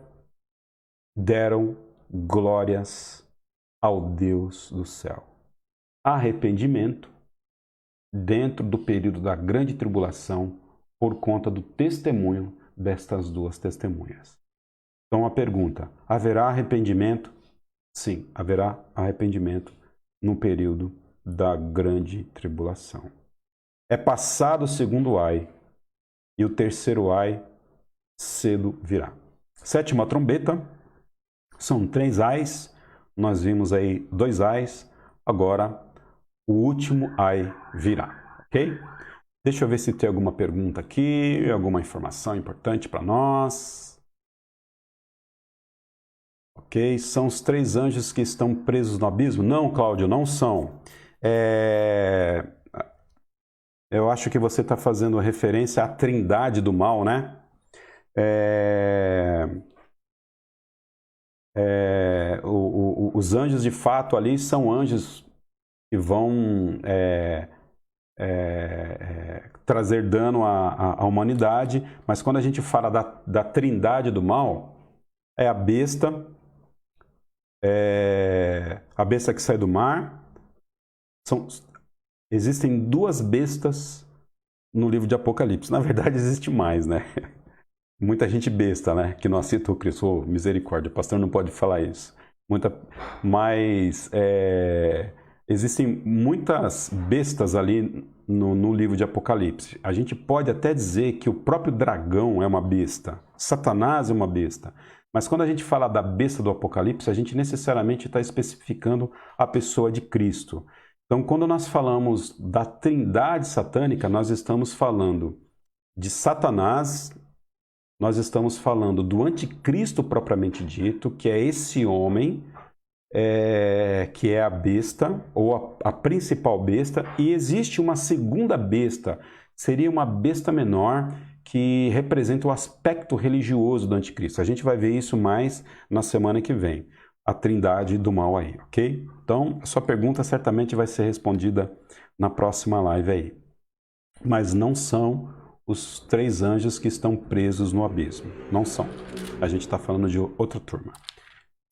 Deram glórias ao Deus do céu. Arrependimento dentro do período da grande tribulação por conta do testemunho destas duas testemunhas. Então a pergunta, haverá arrependimento? Sim, haverá arrependimento no período da grande tribulação. É passado o segundo ai, e o terceiro ai cedo virá. 7ª trombeta, são 3 ais, nós vimos aí 2 ais, agora o último ai virá, ok? Deixa eu ver se tem alguma pergunta aqui, alguma informação importante para nós. Ok, são os 3 anjos que estão presos no abismo? Não, Cláudio, não são. Eu acho que você está fazendo referência à trindade do mal, né? Os anjos, de fato, ali são anjos que vão trazer dano à humanidade, mas quando a gente fala da trindade do mal, é a besta que sai do mar. Existem 2 bestas no livro de Apocalipse. Na verdade, existe mais, né? Muita gente besta, né? Que não aceita o Cristo. Oh, misericórdia, o pastor não pode falar isso. Mas existem muitas bestas ali no livro de Apocalipse. A gente pode até dizer que o próprio dragão é uma besta. Satanás é uma besta. Mas quando a gente fala da besta do Apocalipse, a gente necessariamente está especificando a pessoa de Cristo. Então, quando nós falamos da trindade satânica, nós estamos falando de Satanás, nós estamos falando do anticristo propriamente dito, que é esse homem, que é a besta, ou a principal besta, e existe uma segunda besta, seria uma besta menor, que representa o aspecto religioso do anticristo. A gente vai ver isso mais na semana que vem. A trindade do mal aí, ok? Então, a sua pergunta certamente vai ser respondida na próxima live aí. Mas não são os 3 anjos que estão presos no abismo. Não são. A gente está falando de outra turma.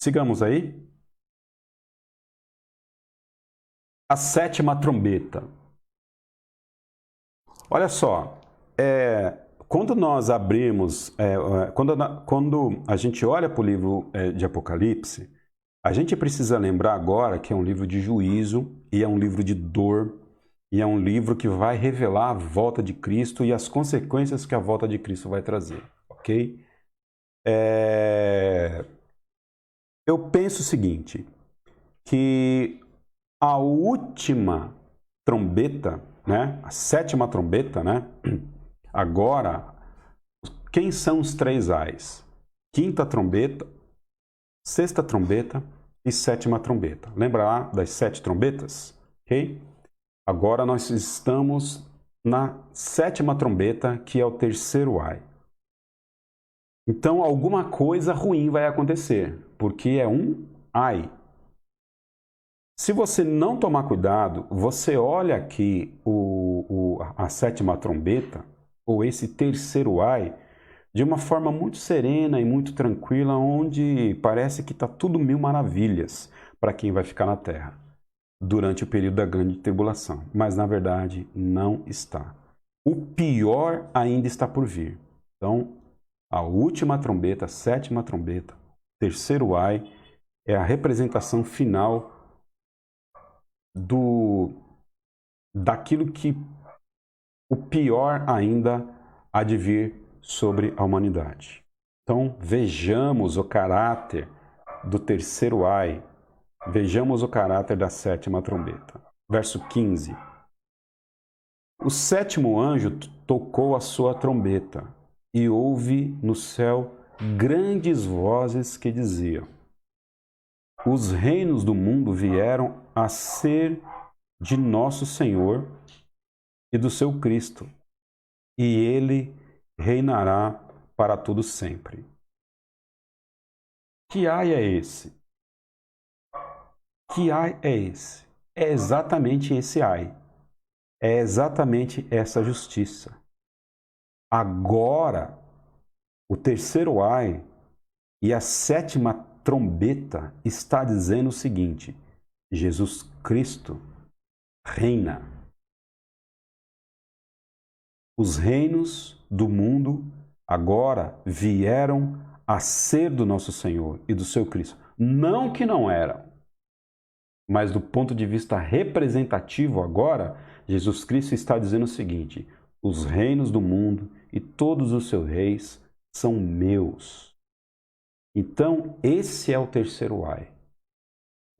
Sigamos aí. A 7ª trombeta. Olha só, quando nós abrimos, quando a gente olha para o livro de Apocalipse, A gente precisa lembrar agora que é um livro de juízo e é um livro de dor e é um livro que vai revelar a volta de Cristo e as consequências que a volta de Cristo vai trazer, ok? Eu penso o seguinte, que a última trombeta, né, a sétima trombeta, né, agora, quem são os três ais? Quinta trombeta, sexta trombeta e sétima trombeta. Lembra lá das 7 trombetas? Ok? Agora nós estamos na sétima trombeta, que é o terceiro ai. Então alguma coisa ruim vai acontecer, porque é um ai. Se você não tomar cuidado, você olha aqui a sétima trombeta, ou esse terceiro ai, de uma forma muito serena e muito tranquila, onde parece que está tudo mil maravilhas para quem vai ficar na Terra durante o período da grande tribulação. Mas, na verdade, não está. O pior ainda está por vir. Então, a última trombeta, a sétima trombeta, terceiro ai, é a representação final daquilo que o pior ainda há de vir sobre a humanidade. Então, vejamos o caráter do terceiro ai, vejamos o caráter da sétima trombeta. Verso 15. O sétimo anjo tocou a sua trombeta, e houve no céu grandes vozes que diziam: os reinos do mundo vieram a ser de nosso Senhor e do seu Cristo, e ele reinará para todo sempre. Que ai é esse? Que ai é esse? É exatamente esse ai. É exatamente essa justiça. Agora, o terceiro ai e a sétima trombeta está dizendo o seguinte: Jesus Cristo reina. Os reinos do mundo agora vieram a ser do nosso Senhor e do seu Cristo. Não que não eram, mas do ponto de vista representativo agora, Jesus Cristo está dizendo o seguinte: os reinos do mundo e todos os seus reis são meus. Então, esse é o terceiro ai.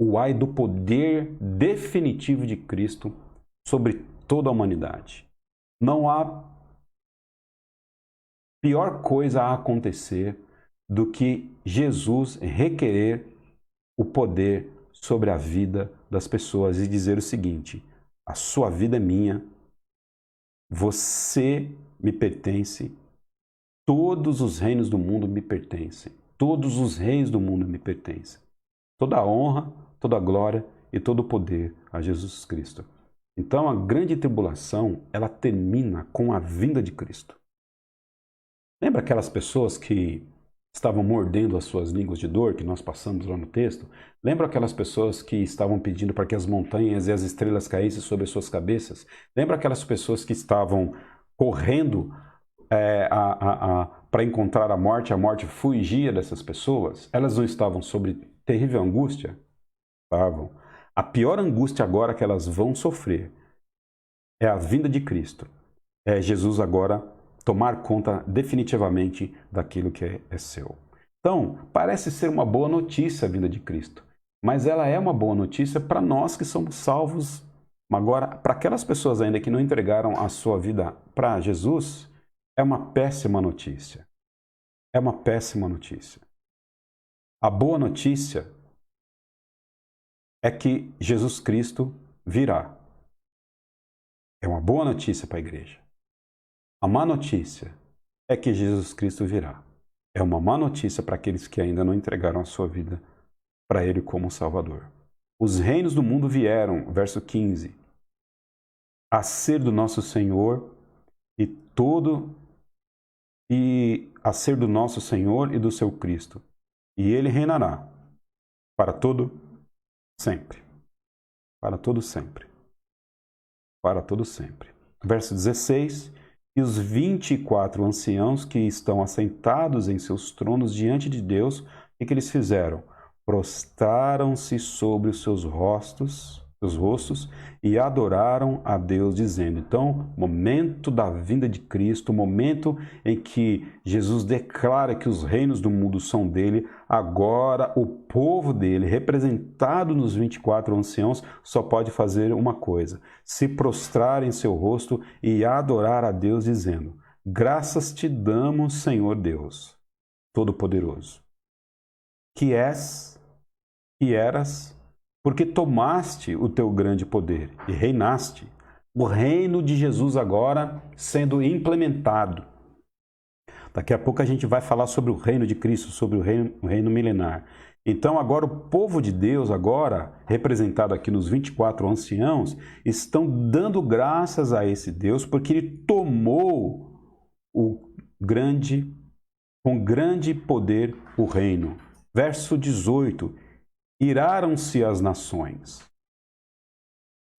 O ai do poder definitivo de Cristo sobre toda a humanidade. Não há pior coisa a acontecer do que Jesus requerer o poder sobre a vida das pessoas e dizer o seguinte: a sua vida é minha, você me pertence, todos os reinos do mundo me pertencem, todos os reis do mundo me pertencem. Toda a honra, toda a glória e todo o poder a Jesus Cristo. Então a grande tribulação, ela termina com a vinda de Cristo. Lembra aquelas pessoas que estavam mordendo as suas línguas de dor, que nós passamos lá no texto? Lembra aquelas pessoas que estavam pedindo para que as montanhas e as estrelas caíssem sobre as suas cabeças? Lembra aquelas pessoas que estavam correndo para encontrar a morte fugia dessas pessoas? Elas não estavam sobre terrível angústia? Estavam. A pior angústia agora que elas vão sofrer é a vinda de Cristo. É Jesus agora tomar conta definitivamente daquilo que é seu. Então, parece ser uma boa notícia a vinda de Cristo, mas ela é uma boa notícia para nós que somos salvos. Agora, para aquelas pessoas ainda que não entregaram a sua vida para Jesus, é uma péssima notícia. É uma péssima notícia. A boa notícia é que Jesus Cristo virá. É uma boa notícia para a igreja. A má notícia é que Jesus Cristo virá. É uma má notícia para aqueles que ainda não entregaram a sua vida para Ele como Salvador. Os reinos do mundo vieram, verso 15, a ser do nosso Senhor a ser do nosso Senhor e do seu Cristo. E Ele reinará para todo sempre. Para todo sempre. Para todo sempre. Verso 16. E os 24 anciãos que estão assentados em seus tronos diante de Deus, o que eles fizeram? prostraram-se sobre os seus rostos e adoraram a Deus, dizendo. Então, momento da vinda de Cristo, momento em que Jesus declara que os reinos do mundo são dele, agora o povo dele, representado nos 24 anciãos, só pode fazer uma coisa: se prostrar em seu rosto e adorar a Deus, dizendo: graças te damos, Senhor Deus Todo-Poderoso, que és, que eras, porque tomaste o teu grande poder e reinaste. O reino de Jesus agora sendo implementado. Daqui a pouco a gente vai falar sobre o reino de Cristo, sobre o reino milenar. Então agora o povo de Deus, agora representado aqui nos 24 anciãos, estão dando graças a esse Deus porque ele tomou com grande poder o reino. Verso 18. Iraram-se as nações.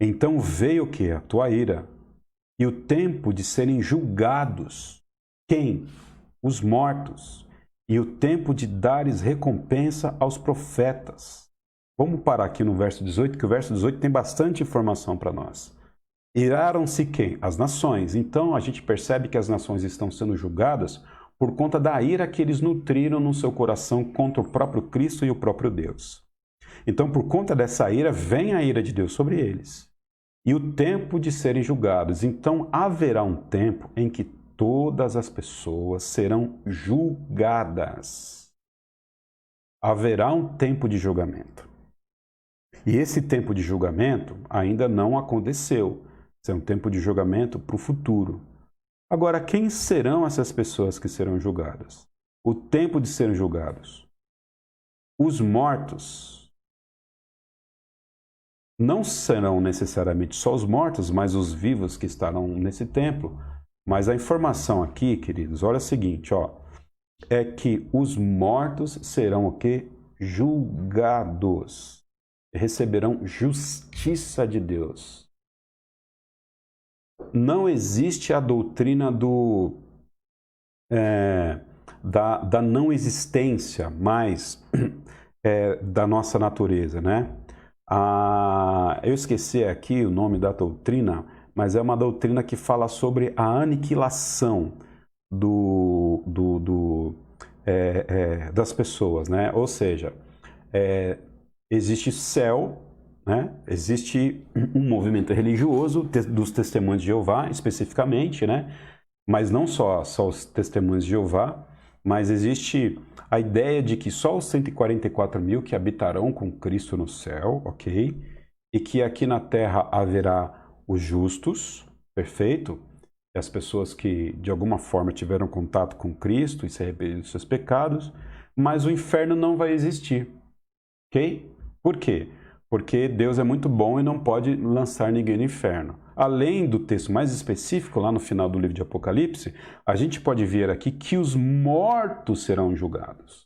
Então veio o que? A tua ira. E o tempo de serem julgados. Quem? Os mortos. E o tempo de dares recompensa aos profetas. Vamos parar aqui no verso 18, que o verso 18 tem bastante informação para nós. Iraram-se quem? As nações. Então a gente percebe que as nações estão sendo julgadas por conta da ira que eles nutriram no seu coração contra o próprio Cristo e o próprio Deus. Então, por conta dessa ira, vem a ira de Deus sobre eles. E o tempo de serem julgados. Então, haverá um tempo em que todas as pessoas serão julgadas. Haverá um tempo de julgamento. E esse tempo de julgamento ainda não aconteceu. Esse é um tempo de julgamento para o futuro. Agora, quem serão essas pessoas que serão julgadas? O tempo de serem julgados. Os mortos. Não serão necessariamente só os mortos, mas os vivos que estarão nesse templo. Mas a informação aqui, queridos, olha o seguinte, é que os mortos serão o quê? Julgados. Receberão justiça de Deus. Não existe a doutrina da não existência mais da nossa natureza, né? Eu esqueci aqui o nome da doutrina, mas é uma doutrina que fala sobre a aniquilação das pessoas, né? Ou seja, existe céu, né? Existe um movimento religioso dos testemunhos de Jeová, especificamente, né? Mas não só os testemunhos de Jeová, mas existe a ideia de que só os 144 mil que habitarão com Cristo no céu, ok? E que aqui na terra haverá os justos, perfeito? E as pessoas que de alguma forma tiveram contato com Cristo e se arrependeram dos seus pecados, mas o inferno não vai existir, ok? Por quê? Porque Deus é muito bom e não pode lançar ninguém no inferno. Além do texto mais específico, lá no final do livro de Apocalipse, a gente pode ver aqui que os mortos serão julgados.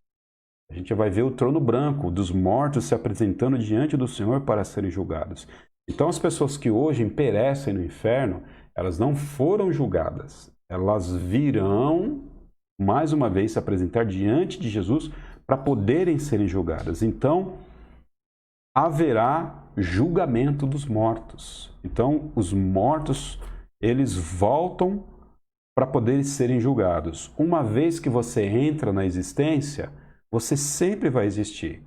A gente vai ver o trono branco dos mortos se apresentando diante do Senhor para serem julgados. Então as pessoas que hoje perecem no inferno, elas não foram julgadas. Elas virão, mais uma vez, se apresentar diante de Jesus para poderem serem julgadas. Então, haverá julgamento dos mortos. Então, os mortos, eles voltam para poderem serem julgados. Uma vez que você entra na existência, você sempre vai existir.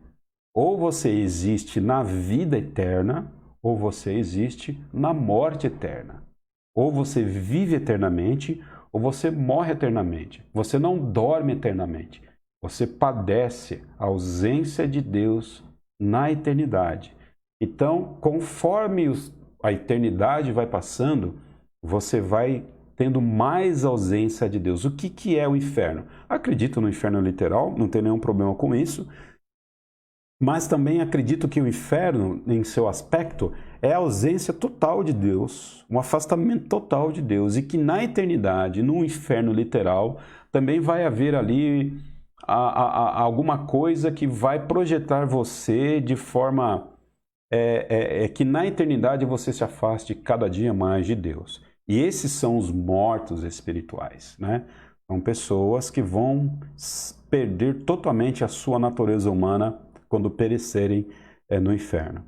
Ou você existe na vida eterna, ou você existe na morte eterna. Ou você vive eternamente, ou você morre eternamente. Você não dorme eternamente. Você padece a ausência de Deus na eternidade. Então, conforme a eternidade vai passando, você vai tendo mais ausência de Deus. O que é o inferno? Acredito no inferno literal, não tem nenhum problema com isso, mas também acredito que o inferno, em seu aspecto, é a ausência total de Deus, um afastamento total de Deus, e que na eternidade, no inferno literal, também vai haver ali alguma coisa que vai projetar você de forma que na eternidade você se afaste cada dia mais de Deus. E esses são os mortos espirituais, né? São pessoas que vão perder totalmente a sua natureza humana quando perecerem no inferno,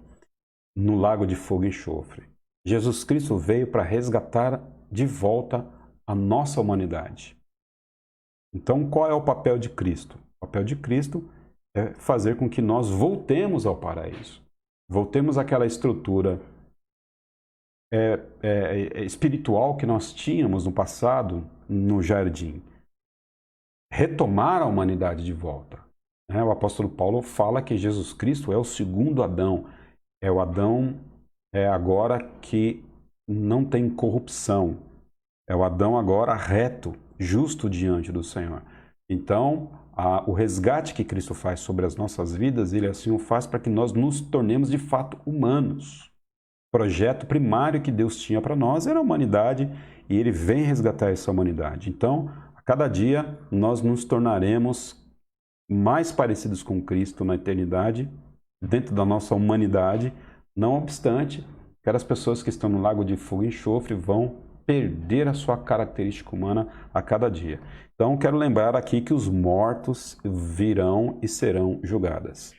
no lago de fogo e enxofre. Jesus Cristo veio para resgatar de volta a nossa humanidade. Então, qual é o papel de Cristo? O papel de Cristo é fazer com que nós voltemos ao paraíso. Voltemos àquela estrutura espiritual que nós tínhamos no passado, no jardim. Retomar a humanidade de volta. O apóstolo Paulo fala que Jesus Cristo é o segundo Adão. É o Adão agora que não tem corrupção. É o Adão agora reto, justo diante do Senhor. Então, o resgate que Cristo faz sobre as nossas vidas, ele assim o faz para que nós nos tornemos de fato humanos. O projeto primário que Deus tinha para nós era a humanidade e ele vem resgatar essa humanidade. Então, a cada dia nós nos tornaremos mais parecidos com Cristo na eternidade, dentro da nossa humanidade. Não obstante, aquelas pessoas que estão no lago de fogo e enxofre vão perder a sua característica humana a cada dia. Então, quero lembrar aqui que os mortos virão e serão julgados.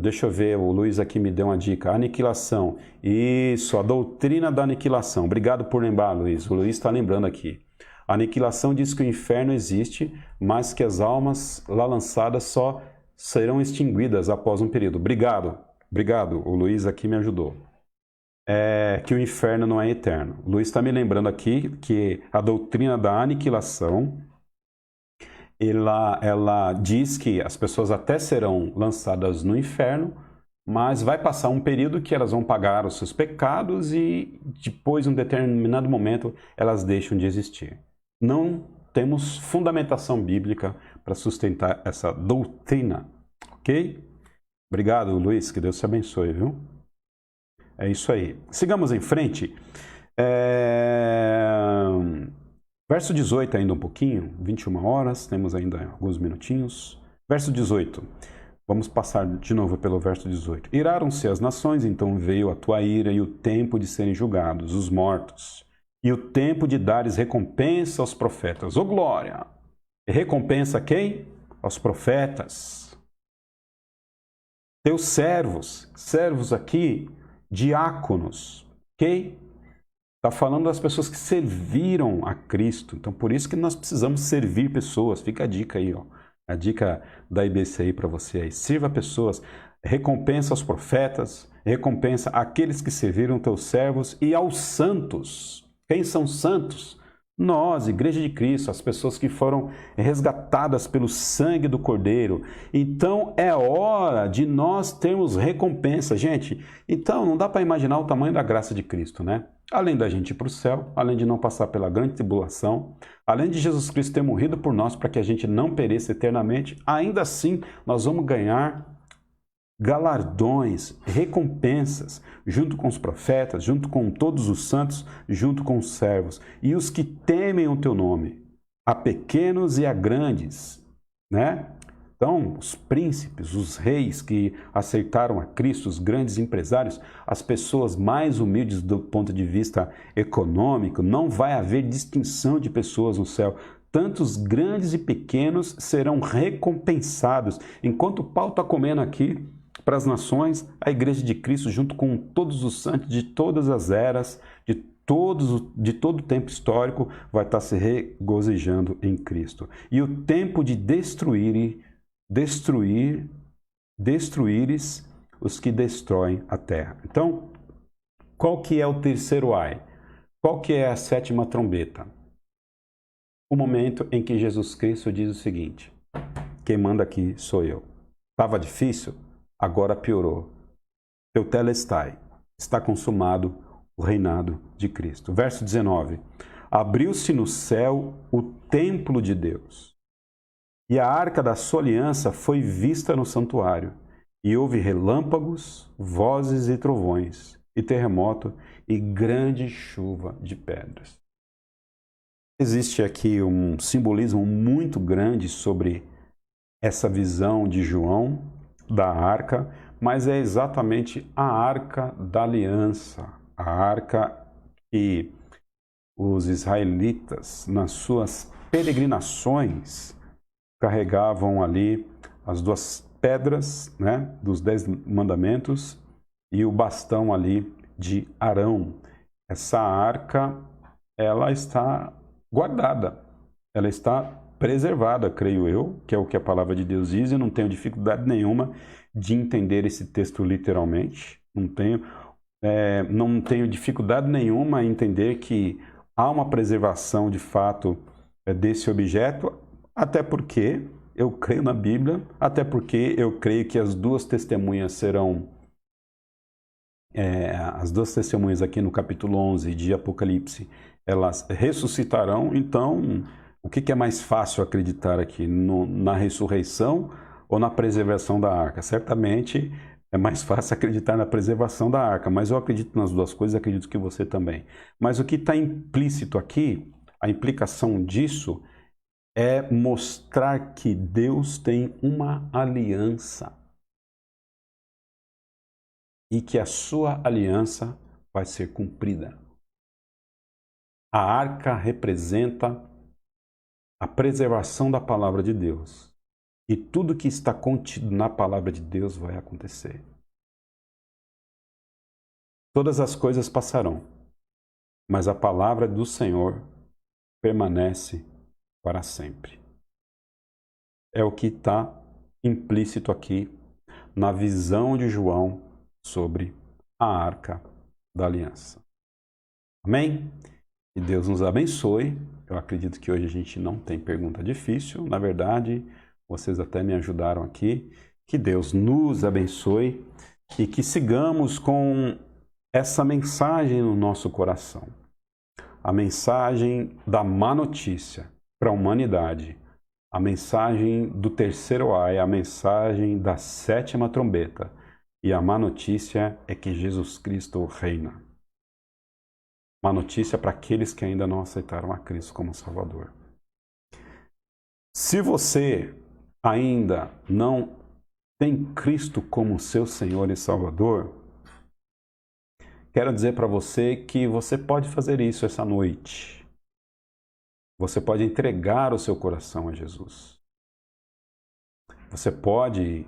Deixa eu ver, o Luiz aqui me deu uma dica. Aniquilação. Isso, a doutrina da aniquilação. Obrigado por lembrar, Luiz. O Luiz está lembrando aqui. A aniquilação diz que o inferno existe, mas que as almas lá lançadas só serão extinguidas após um período. Obrigado. Obrigado, o Luiz aqui me ajudou. Que o inferno não é eterno. O Luiz está me lembrando aqui que a doutrina da aniquilação, ela diz que as pessoas até serão lançadas no inferno, mas vai passar um período que elas vão pagar os seus pecados e depois, em um determinado momento, elas deixam de existir. Não temos fundamentação bíblica para sustentar essa doutrina, ok? Obrigado, Luiz, que Deus te abençoe, viu? É isso aí. Sigamos em frente. Verso 18 ainda um pouquinho, 21 horas, temos ainda alguns minutinhos. Verso 18. Vamos passar de novo pelo verso 18. Iraram-se as nações, então veio a tua ira e o tempo de serem julgados, os mortos, e o tempo de dares recompensa aos profetas. Ô glória! E recompensa a quem? Aos profetas. Teus servos aqui, diáconos, ok? Está falando das pessoas que serviram a Cristo. Então, por isso que nós precisamos servir pessoas. Fica a dica aí, ó. A dica da IBCI para você aí. Sirva pessoas, recompensa aos profetas, recompensa aqueles que serviram teus servos e aos santos. Quem são santos? Nós, Igreja de Cristo, as pessoas que foram resgatadas pelo sangue do Cordeiro. Então, é hora de nós termos recompensa, gente. Então, não dá para imaginar o tamanho da graça de Cristo, né? Além da gente ir para o céu, além de não passar pela grande tribulação, além de Jesus Cristo ter morrido por nós para que a gente não pereça eternamente, ainda assim nós vamos ganhar galardões, recompensas, junto com os profetas, junto com todos os santos, junto com os servos e os que temem o teu nome, a pequenos e a grandes, né? Então, os príncipes, os reis que aceitaram a Cristo, os grandes empresários, as pessoas mais humildes do ponto de vista econômico, não vai haver distinção de pessoas no céu. Tantos grandes e pequenos serão recompensados. Enquanto o pau está comendo aqui, para as nações, a Igreja de Cristo, junto com todos os santos de todas as eras, de todo o tempo histórico, vai estar se regozijando em Cristo. E o tempo de destruires os que destroem a terra. Então, qual que é o terceiro ai? Qual que é a sétima trombeta? O momento em que Jesus Cristo diz o seguinte: quem manda aqui sou eu. Estava difícil? Agora piorou. Tetelestai, está consumado o reinado de Cristo. Verso 19. Abriu-se no céu o templo de Deus, e a arca da sua aliança foi vista no santuário, e houve relâmpagos, vozes e trovões, e terremoto, e grande chuva de pedras. Existe aqui um simbolismo muito grande sobre essa visão de João, da arca, mas é exatamente a arca da aliança, a arca que os israelitas, nas suas peregrinações, carregavam ali as duas pedras, né, dos 10 mandamentos e o bastão ali de Arão. Essa arca, ela está guardada, ela está preservada, creio eu, que é o que a palavra de Deus diz, e não tenho dificuldade nenhuma de entender esse texto literalmente, não tenho dificuldade nenhuma em entender que há uma preservação de fato desse objeto, até porque eu creio na Bíblia, até porque eu creio que as duas testemunhas serão as duas testemunhas aqui no capítulo 11 de Apocalipse, elas ressuscitarão. Então, o que é mais fácil acreditar aqui? Na ressurreição ou na preservação da arca? Certamente é mais fácil acreditar na preservação da arca, mas eu acredito nas duas coisas, acredito que você também. Mas o que está implícito aqui, a implicação disso, é mostrar que Deus tem uma aliança e que a sua aliança vai ser cumprida. A arca representa a preservação da palavra de Deus. E tudo que está contido na palavra de Deus vai acontecer. Todas as coisas passarão, mas a palavra do Senhor permanece para sempre. É o que está implícito aqui na visão de João sobre a arca da aliança. Amém? Que Deus nos abençoe. Eu acredito que hoje a gente não tem pergunta difícil. Na verdade, vocês até me ajudaram aqui. Que Deus nos abençoe e que sigamos com essa mensagem no nosso coração. A mensagem da má notícia para a humanidade. A mensagem do terceiro ai, a mensagem da sétima trombeta. E a má notícia é que Jesus Cristo reina. Má notícia para aqueles que ainda não aceitaram a Cristo como Salvador. Se você ainda não tem Cristo como seu Senhor e Salvador, quero dizer para você que você pode fazer isso essa noite. Você pode entregar o seu coração a Jesus. Você pode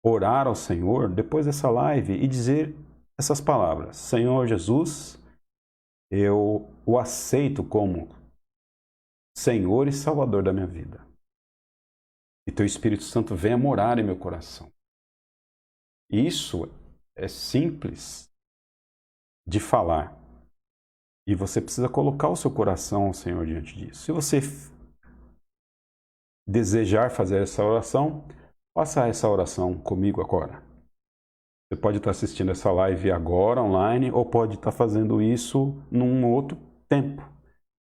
orar ao Senhor depois dessa live e dizer essas palavras: Senhor Jesus, eu o aceito como Senhor e Salvador da minha vida. E Teu Espírito Santo venha morar em meu coração. Isso é simples de falar. E você precisa colocar o seu coração ao Senhor diante disso. Se você desejar fazer essa oração, faça essa oração comigo agora. Você pode estar assistindo essa live agora, online, ou pode estar fazendo isso num outro tempo.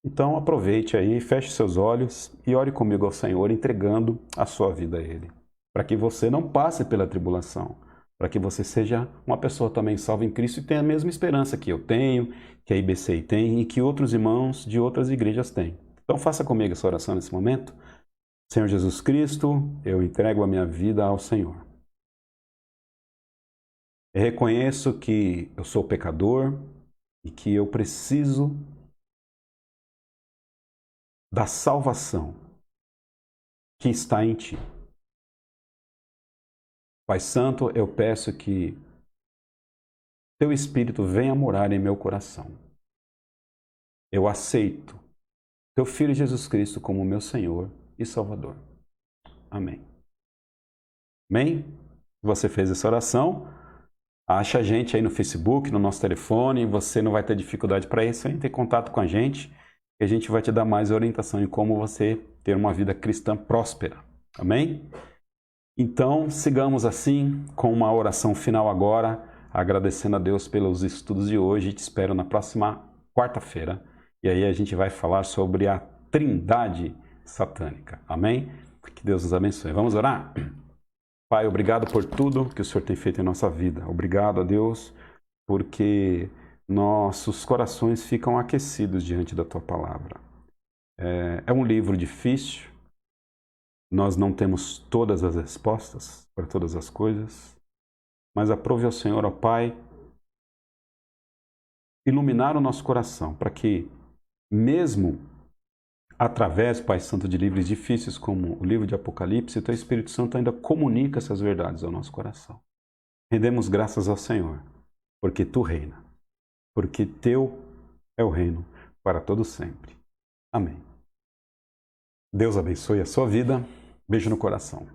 Então aproveite aí, feche seus olhos e ore comigo ao Senhor, entregando a sua vida a Ele. Para que você não passe pela tribulação. Para que você seja uma pessoa também salva em Cristo e tenha a mesma esperança que eu tenho, que a IBCI tem e que outros irmãos de outras igrejas têm. Então faça comigo essa oração nesse momento. Senhor Jesus Cristo, eu entrego a minha vida ao Senhor. Eu reconheço que eu sou pecador e que eu preciso da salvação que está em Ti. Pai Santo, eu peço que Teu Espírito venha morar em meu coração. Eu aceito Teu Filho Jesus Cristo como meu Senhor e Salvador. Amém. Amém? Você fez essa oração? Acha a gente aí no Facebook, no nosso telefone. Você não vai ter dificuldade para isso. Entre em contato com a gente e a gente vai te dar mais orientação em como você ter uma vida cristã próspera. Amém? Então, sigamos assim com uma oração final agora, agradecendo a Deus pelos estudos de hoje. Te espero na próxima quarta-feira. E aí a gente vai falar sobre a Trindade satânica. Amém? Que Deus nos abençoe. Vamos orar? Pai, obrigado por tudo que o Senhor tem feito em nossa vida. Obrigado a Deus, porque nossos corações ficam aquecidos diante da Tua palavra. É um livro difícil. Nós não temos todas as respostas para todas as coisas, mas aprove ao Senhor, ó Pai, iluminar o nosso coração para que, mesmo através, Pai Santo, de livros difíceis como o livro de Apocalipse, o Teu Espírito Santo ainda comunica essas verdades ao nosso coração. Rendemos graças ao Senhor, porque Tu reina, porque Teu é o reino para todo sempre. Amém. Deus abençoe a sua vida. Beijo no coração.